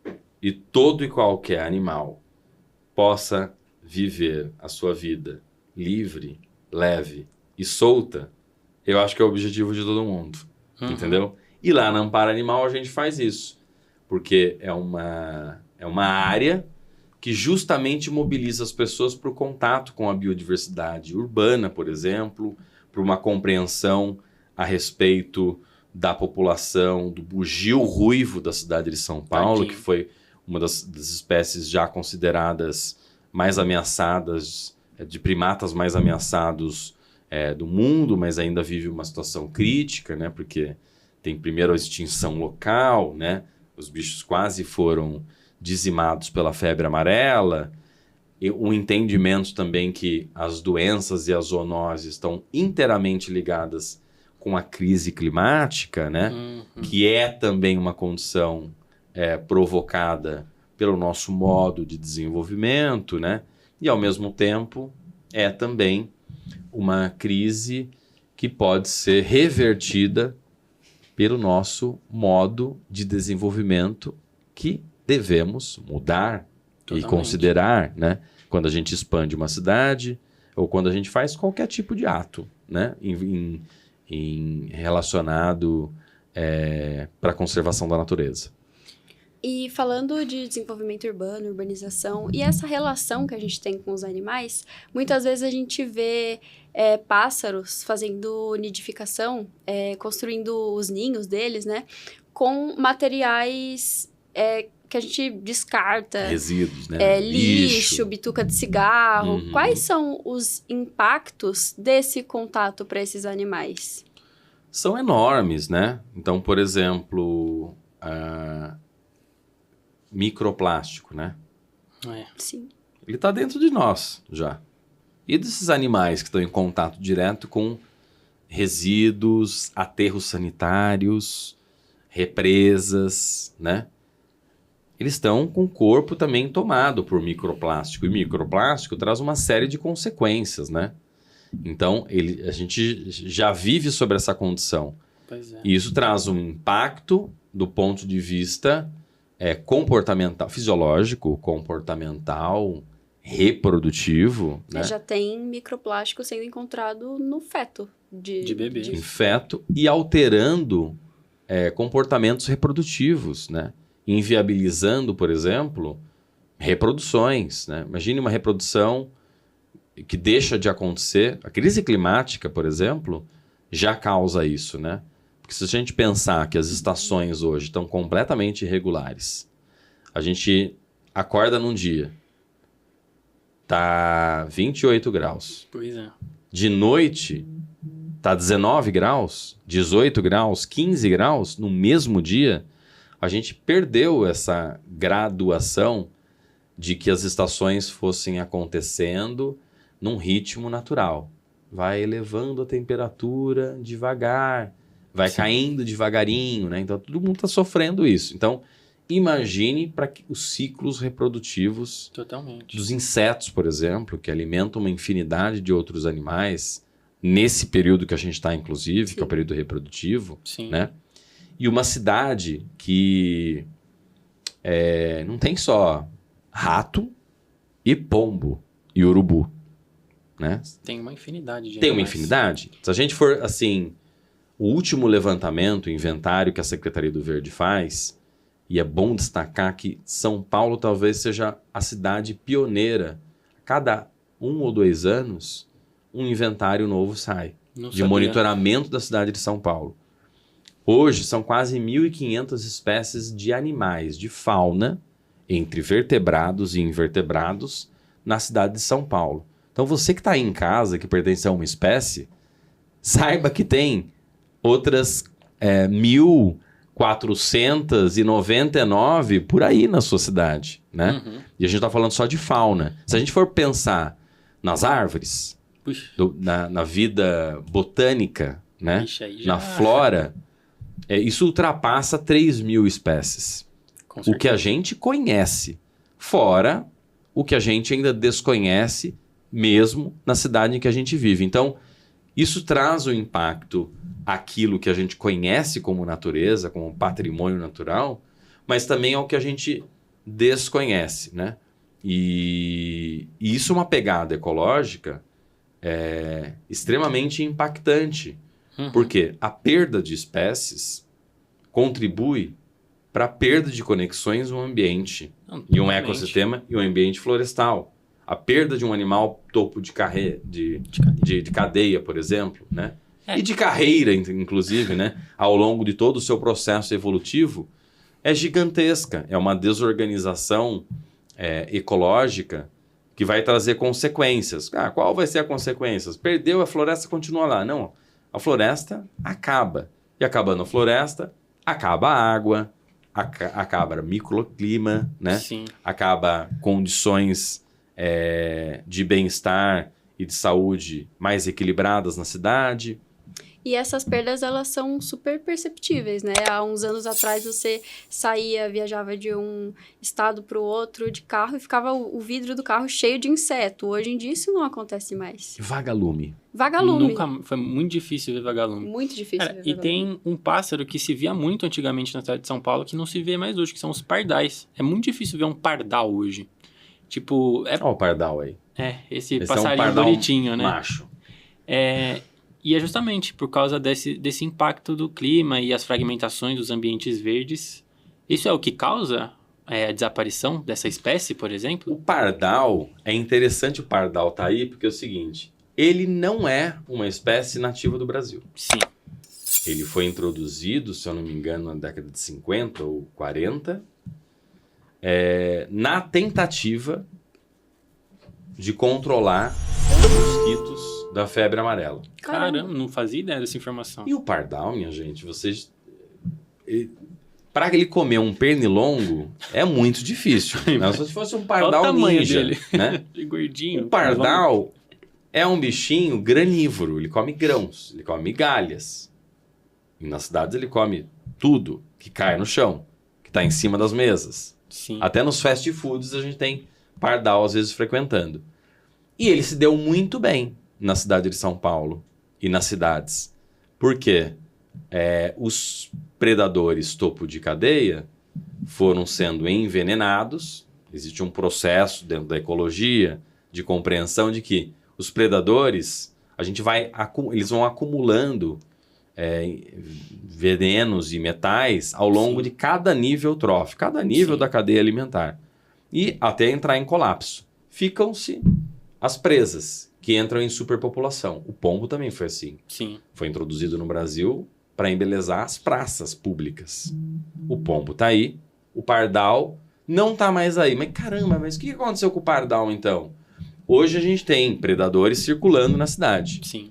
e todo e qualquer animal possa viver a sua vida livre, leve e solta, eu acho que é o objetivo de todo mundo, entendeu? E lá na Ampara Animal a gente faz isso, porque é uma área que justamente mobiliza as pessoas para o contato com a biodiversidade urbana, por exemplo, para uma compreensão a respeito da população do bugio ruivo da cidade de São Paulo, que foi uma das espécies já consideradas mais ameaçadas, de primatas mais ameaçados do mundo, mas ainda vive uma situação crítica, né? Porque tem primeiro a extinção local, né? Os bichos quase foram dizimados pela febre amarela, e o entendimento também que as doenças e as zoonoses estão inteiramente ligadas com a crise climática, né? Que é também uma condição provocada pelo nosso modo de desenvolvimento, né? E, ao mesmo tempo, é também uma crise que pode ser revertida pelo nosso modo de desenvolvimento que devemos mudar e considerar, né? Quando a gente expande uma cidade ou quando a gente faz qualquer tipo de ato, né? Relacionado para a conservação da natureza. E falando de desenvolvimento urbano, urbanização, e essa relação que a gente tem com os animais, muitas vezes a gente vê pássaros fazendo nidificação, construindo os ninhos deles, né? Com materiais que a gente descarta. Resíduos, né? Lixo, bituca de cigarro. Quais são os impactos desse contato para esses animais? São enormes, né? Então, por exemplo, microplástico, né? Sim. Ele está dentro de nós já. E desses animais que estão em contato direto com resíduos, aterros sanitários, represas, né? Eles estão com o corpo também tomado por microplástico. E microplástico traz uma série de consequências, né? Então, a gente já vive sobre essa condição. Pois é. E isso traz um impacto do ponto de vista comportamental, fisiológico, comportamental, reprodutivo. Né? Já tem microplástico sendo encontrado no feto de bebê. Em feto e alterando comportamentos reprodutivos, né? Inviabilizando, por exemplo, reproduções. Né? Imagine uma reprodução que deixa de acontecer. A crise climática, por exemplo, já causa isso, né? Porque se a gente pensar que as estações hoje estão completamente irregulares, a gente acorda num dia, tá 28 graus. Pois é. De noite, tá 19 graus, 18 graus, 15 graus no mesmo dia. A gente perdeu essa graduação de que as estações fossem acontecendo num ritmo natural. Vai elevando a temperatura devagar, vai caindo devagarinho, né? Então, todo mundo está sofrendo isso. Então, imagine para os ciclos reprodutivos Totalmente. dos insetos, por exemplo, que alimentam uma infinidade de outros animais, nesse período que a gente está, inclusive, que é o período reprodutivo, Sim. né? E uma cidade que não tem só rato e pombo e urubu, né? Tem uma infinidade de Tem uma animais. infinidade. Se a gente for, assim, o último levantamento, inventário que a Secretaria do Verde faz, e é bom destacar que São Paulo talvez seja a cidade pioneira. Cada 1 ou 2 anos, um inventário novo sai Não de sabia. monitoramento da cidade de São Paulo. Hoje, são quase 1.500 espécies de animais, de fauna, entre vertebrados e invertebrados, na cidade de São Paulo. Então, você que está aí em casa, que pertence a uma espécie, saiba que tem outras 1.499 por aí na sua cidade, né? Uhum. E a gente está falando só de fauna. Se a gente for pensar nas árvores, Puxa, na vida botânica, né? ixi, aí já... Na flora, isso ultrapassa 3.000 espécies. Com O que a gente conhece, fora o que a gente ainda desconhece, mesmo na cidade em que a gente vive. Então, isso traz um impacto àquilo que a gente conhece como natureza, como patrimônio natural, mas também ao que a gente desconhece, né? E isso é uma pegada ecológica extremamente impactante, Uhum. porque a perda de espécies contribui para a perda de conexões no ambiente Não, e um totalmente. ecossistema e um ambiente florestal. A perda de um animal topo de cadeia, por exemplo, né? E de carreira, inclusive, né? Ao longo de todo o seu processo evolutivo, é gigantesca. É uma desorganização ecológica que vai trazer consequências. Qual vai ser a consequência? Perdeu, a floresta continua lá. Não, a floresta acaba. E acabando a floresta, acaba a água, acaba o microclima, né? Sim. Acaba condições de bem-estar e de saúde mais equilibradas na cidade. E essas perdas, elas são super perceptíveis, né? Há uns anos atrás, você viajava de um estado para o outro de carro e ficava o vidro do carro cheio de inseto. Hoje em dia, isso não acontece mais. Vagalume. Vagalume. Foi muito difícil ver vagalume. Muito difícil Cara, ver e vagalume. tem um pássaro que se via muito antigamente na cidade de São Paulo que não se vê mais hoje, que são os pardais. É muito difícil ver um pardal hoje. Tipo, Olha o pardal aí. esse Esse passarinho é um pardal bonitinho, né? macho. E é justamente por causa desse impacto do clima e as fragmentações dos ambientes verdes. Isso é o que causa a desaparição dessa espécie, por exemplo? O pardal, é interessante o pardal tá aí, porque é o seguinte, ele não é uma espécie nativa do Brasil. Sim. Ele foi introduzido, se eu não me engano, na década de 50 ou 40, na tentativa de controlar os mosquitos da febre amarela. Caramba, não fazia ideia dessa informação. E o pardal, minha gente, para ele comer um pernilongo é muito difícil. Né? Se fosse um Qual o pardal tamanho ninja, dele? né? De gordinho. O pardal é um bichinho granívoro, ele come grãos, ele come migalhas. E nas cidades ele come tudo que cai no chão, que está em cima das mesas. Sim. Até nos fast foods a gente tem pardal às vezes frequentando. E ele se deu muito bem na cidade de São Paulo e nas cidades. Por quê? Os predadores topo de cadeia foram sendo envenenados. Existe um processo dentro da ecologia de compreensão de que os predadores, eles vão acumulando venenos e metais ao longo de cada nível trófico, cada nível da cadeia alimentar. E até entrar em colapso. Ficam-se as presas, que entram em superpopulação. O pombo também foi assim. Sim. Foi introduzido no Brasil para embelezar as praças públicas. O pombo tá aí, o pardal não tá mais aí. Mas caramba, mas o que aconteceu com o pardal então? Hoje a gente tem predadores circulando na cidade. Sim.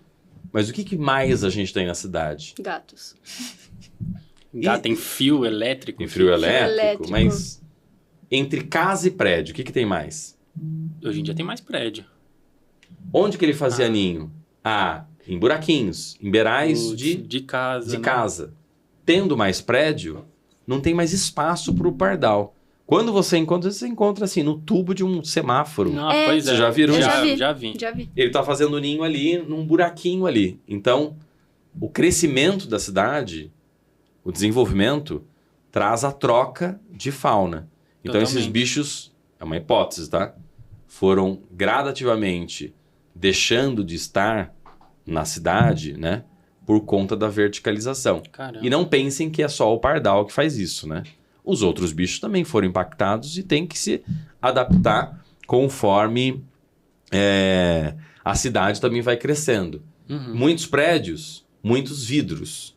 Mas o que mais a gente tem na cidade? Gatos. Tem fio elétrico. Tem fio elétrico, elétrico. mas entre casa e prédio, o que tem mais? Hoje em dia tem mais prédio. Onde que ele fazia ninho? Em buraquinhos, em beirais De casa. de né? casa. Tendo mais prédio, não tem mais espaço para o pardal. Quando você encontra assim, no tubo de um semáforo. Não, pois Você já viram? Já vi. Ele tá fazendo ninho ali, num buraquinho ali. Então, o crescimento da cidade, o desenvolvimento, traz a troca de fauna. Então, esses Totalmente. bichos, é uma hipótese, tá? Foram gradativamente deixando de estar na cidade, né? Por conta da verticalização. Caramba. E não pensem que é só o pardal que faz isso, né? Os outros bichos também foram impactados e tem que se adaptar conforme a cidade também vai crescendo. Uhum. Muitos prédios, muitos vidros.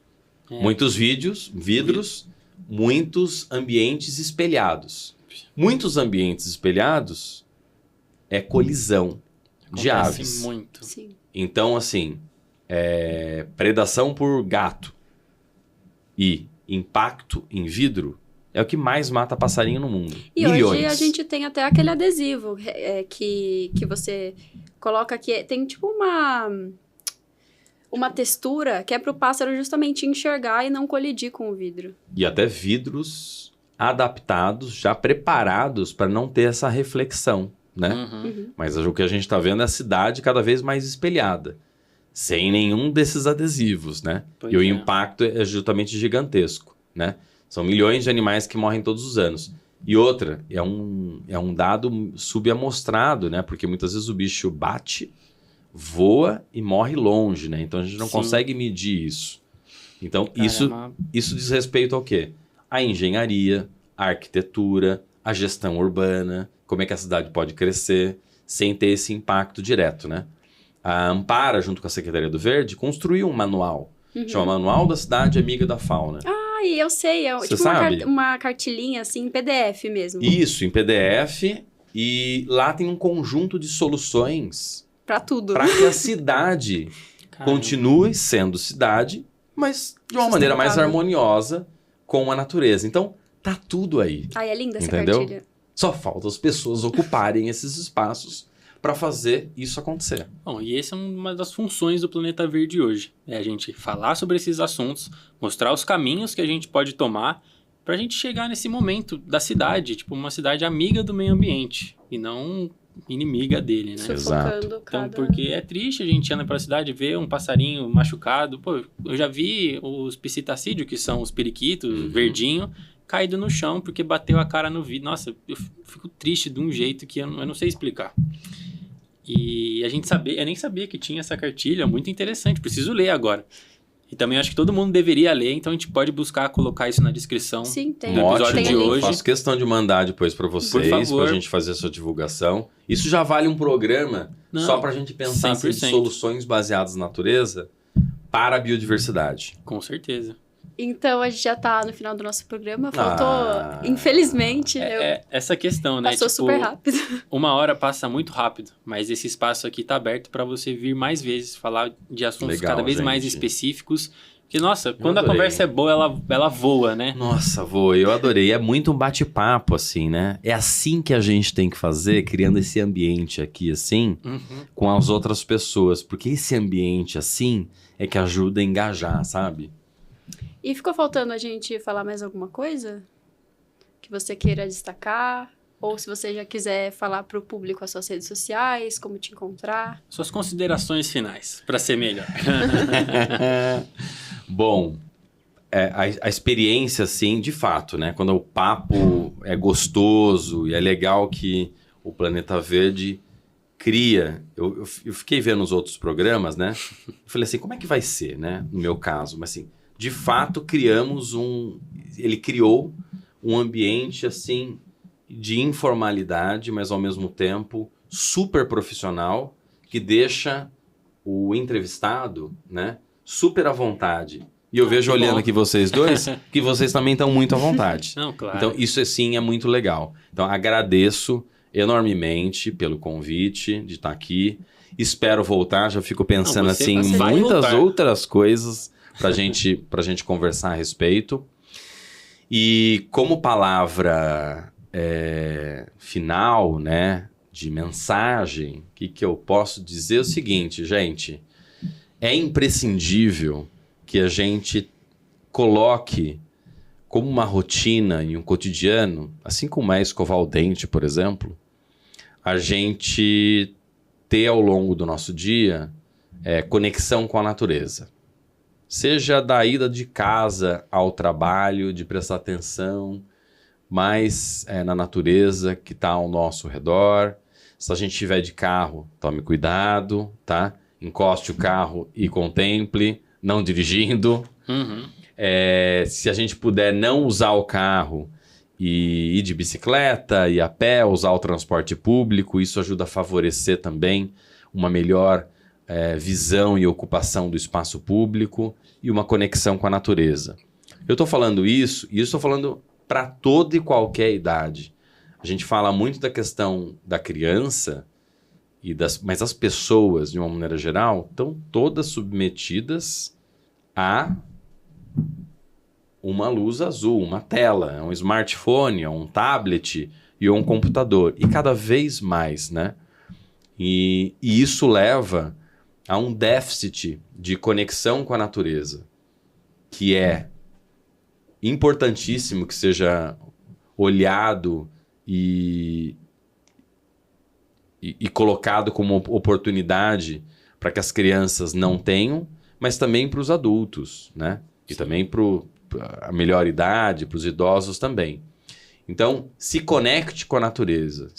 Muitos vidros, muitos ambientes espelhados. Muitos ambientes espelhados é colisão de Acontece aves. muito. Sim. Então, assim, predação por gato e impacto em vidro é o que mais mata passarinho no mundo. E Milhões. hoje a gente tem até aquele adesivo que você coloca aqui. Tem tipo uma textura que é para o pássaro justamente enxergar e não colidir com o vidro. E até vidros adaptados, já preparados para não ter essa reflexão, né? Uhum. Mas o que a gente está vendo é a cidade cada vez mais espelhada, sem nenhum desses adesivos, né? Pois e o é. impacto é justamente gigantesco, né? São milhões de animais que morrem todos os anos. E outra, é um dado subamostrado, né? Porque muitas vezes o bicho bate, voa e morre longe, né? Então a gente não Sim. consegue medir isso. Então Caramba. isso diz respeito ao quê? A engenharia, a arquitetura, a gestão urbana, como é que a cidade pode crescer sem ter esse impacto direto, né? A Ampara, junto com a Secretaria do Verde, construiu um manual, chama Manual da Cidade Amiga da Fauna. Ai, eu sei, é Você tipo sabe? uma cartilinha assim, em PDF mesmo. Isso, em PDF, e lá tem um conjunto de soluções Pra tudo. para que a cidade Caramba. continue sendo cidade, mas de uma maneira mais Sustentável. harmoniosa com a natureza. Então, tá tudo aí. Ai, é linda essa Entendeu? cartilha. Só falta as pessoas ocuparem esses espaços para fazer isso acontecer. Bom, e essa é uma das funções do Planeta Verde hoje. É a gente falar sobre esses assuntos, mostrar os caminhos que a gente pode tomar para a gente chegar nesse momento da cidade, tipo uma cidade amiga do meio ambiente e não inimiga dele, né? Sufocando Então, cada... porque é triste a gente andar pela cidade e ver um passarinho machucado. Pô, eu já vi os psitacídeos, que são os periquitos, verdinho, caído no chão porque bateu a cara no vidro. Nossa, eu fico triste de um jeito que eu não sei explicar. E a gente eu nem sabia que tinha essa cartilha, muito interessante, preciso ler agora. E também acho que todo mundo deveria ler, então a gente pode buscar colocar isso na descrição. Sim, tem. No episódio tem de ali. hoje. Faço questão de mandar depois para vocês, favor. pra gente fazer a sua divulgação. Isso já vale um programa Não, só pra gente pensar assim, 100%. soluções baseadas na natureza para a biodiversidade. Com certeza. Então, a gente já tá no final do nosso programa. Faltou, Ah. infelizmente, É essa questão, né? passou super rápido. Uma hora passa muito rápido, mas esse espaço aqui tá aberto para você vir mais vezes, falar de assuntos Legal, cada vez mais gente. específicos. Porque, nossa, quando a adorei. conversa é boa, ela voa, né? Nossa, eu adorei. É muito um bate-papo, assim, né? É assim que a gente tem que fazer, criando esse ambiente aqui, assim, Uhum. com as outras pessoas. Porque esse ambiente, assim, é que ajuda a engajar, sabe? E ficou faltando a gente falar mais alguma coisa? Que você queira destacar? Ou se você já quiser falar pro público as suas redes sociais, como te encontrar. Suas considerações finais, para ser melhor. Bom, a experiência, assim, de fato, né? Quando o papo é gostoso e é legal que o Planeta Verde cria... Eu fiquei vendo os outros programas, né? Eu falei assim, como é que vai ser, né? No meu caso, mas assim, de fato, ele criou um ambiente, assim, de informalidade, mas ao mesmo tempo super profissional, que deixa o entrevistado, né, super à vontade. E eu vejo que olhando bom. aqui vocês dois, que vocês também estão muito à vontade. Não, claro. Então, isso sim é muito legal. Então, agradeço enormemente pelo convite de estar aqui. Espero voltar, já fico pensando você assim em vai muitas voltar. outras coisas pra gente conversar a respeito. E como palavra final, né, de mensagem, o que eu posso dizer é o seguinte, gente, é imprescindível que a gente coloque como uma rotina e um cotidiano, assim como é escovar o dente, por exemplo, a gente ter ao longo do nosso dia conexão com a natureza. Seja da ida de casa ao trabalho, de prestar atenção mais na natureza que está ao nosso redor. Se a gente estiver de carro, tome cuidado, tá? Encoste o carro e contemple, não dirigindo. Se a gente puder não usar o carro e ir de bicicleta, ir a pé, usar o transporte público, isso ajuda a favorecer também uma melhor visão e ocupação do espaço público e uma conexão com a natureza. Eu estou falando isso, e eu estou falando para toda e qualquer idade. A gente fala muito da questão da criança, mas as pessoas, de uma maneira geral, estão todas submetidas a uma luz azul, uma tela, um smartphone, um tablet e um computador. E cada vez mais, né? E isso leva a um déficit de conexão com a natureza, que é importantíssimo que seja olhado e colocado como oportunidade para que as crianças não tenham, mas também para os adultos, né? E também para a melhor idade, para os idosos também. Então, se conecte com a natureza,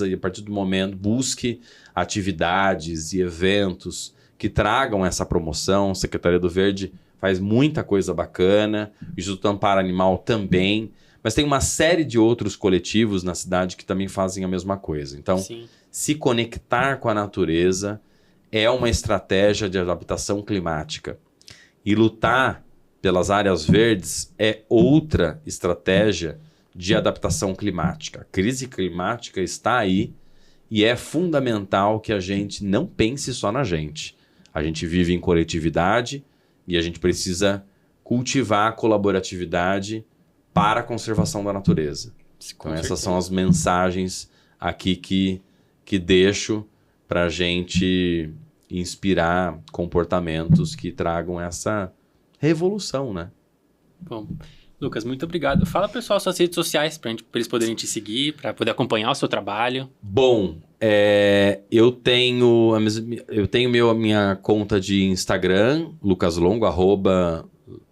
e a partir do momento busque atividades e eventos que tragam essa promoção. A Secretaria do Verde faz muita coisa bacana, o Instituto Amparo Animal também, mas tem uma série de outros coletivos na cidade que também fazem a mesma coisa. Então, se conectar com a natureza é uma estratégia de adaptação climática. E lutar pelas áreas verdes é outra estratégia de adaptação climática. A crise climática está aí e é fundamental que a gente não pense só na gente. A gente vive em coletividade e a gente precisa cultivar a colaboratividade para a conservação da natureza. Então essas são as mensagens aqui que deixo para a gente inspirar comportamentos que tragam essa revolução, né? Bom, Lucas, muito obrigado. Fala, pessoal, suas redes sociais para eles poderem te seguir, para poder acompanhar o seu trabalho. Bom, eu tenho a minha conta de Instagram, lucaslongo,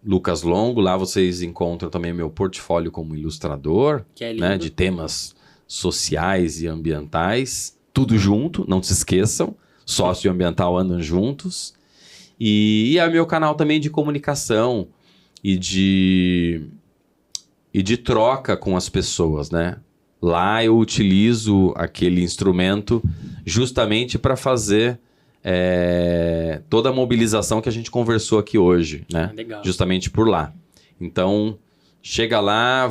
@lucaslongo. Lá vocês encontram também meu portfólio como ilustrador, que é lindo, né, de temas sociais e ambientais. Tudo junto, não se esqueçam. Sócio e ambiental andam juntos. E é meu canal também de comunicação e de troca com as pessoas, né? Lá eu utilizo aquele instrumento justamente para fazer toda a mobilização que a gente conversou aqui hoje, né? Legal. Justamente por lá. Então, chega lá,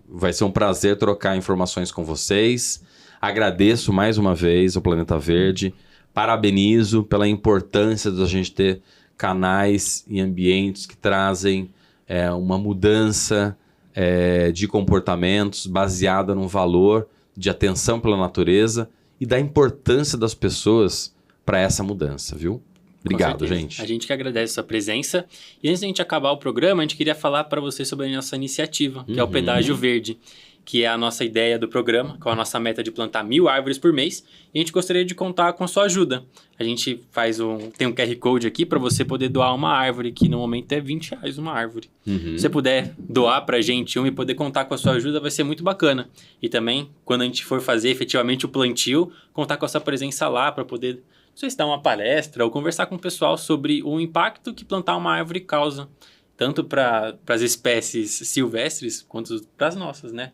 vai ser um prazer trocar informações com vocês. Agradeço mais uma vez ao Planeta Verde. Parabenizo pela importância da gente ter canais e ambientes que trazem uma mudança de comportamentos baseada no valor de atenção pela natureza e da importância das pessoas para essa mudança, viu? Obrigado, gente. A gente que agradece a sua presença. E antes de a gente acabar o programa, a gente queria falar para você sobre a nossa iniciativa, que é o Pedágio Verde, que é a nossa ideia do programa, com a nossa meta de plantar 1.000 árvores por mês. E a gente gostaria de contar com a sua ajuda. A gente tem um QR Code aqui para você poder doar uma árvore, que no momento é R$20 uma árvore. Se você puder doar para a gente uma e poder contar com a sua ajuda, vai ser muito bacana. E também, quando a gente for fazer efetivamente o plantio, contar com a sua presença lá para poder, não sei se dar uma palestra ou conversar com o pessoal sobre o impacto que plantar uma árvore causa, tanto para as espécies silvestres quanto para as nossas, né?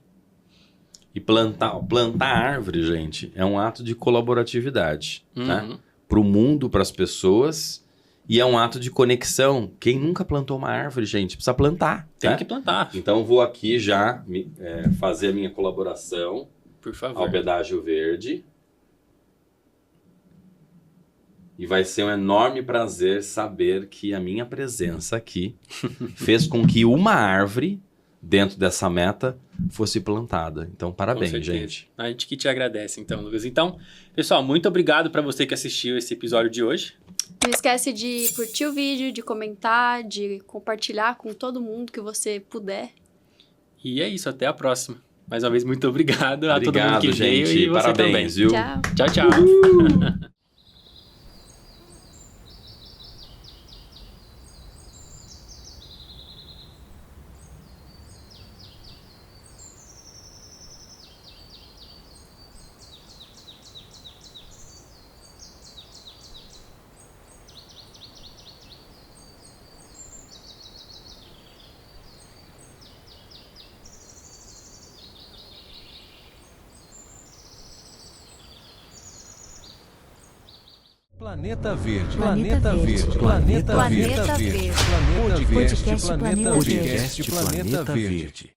E plantar árvore, gente, é um ato de colaboratividade, né? Para o mundo, para as pessoas, e é um ato de conexão. Quem nunca plantou uma árvore, gente, precisa plantar. Tem que plantar. Então, vou aqui já fazer a minha colaboração, por favor, ao Pedágio Verde. E vai ser um enorme prazer saber que a minha presença aqui fez com que uma árvore dentro dessa meta fosse plantada. Então, Com parabéns, certeza. gente. A gente que te agradece, então, Lucas. Então, pessoal, muito obrigado para você que assistiu esse episódio de hoje. Não esquece de curtir o vídeo, de comentar, de compartilhar com todo mundo que você puder. E é isso, até a próxima. Mais uma vez, muito obrigado a todo mundo Obrigado, que gente. veio e você Parabéns, também. viu? Tchau. Tchau, tchau. Planeta Verde. Planeta Verde. Planeta Planeta Verde. Verde. Planeta Verde. Podcast Planeta Podcast Planeta Verde.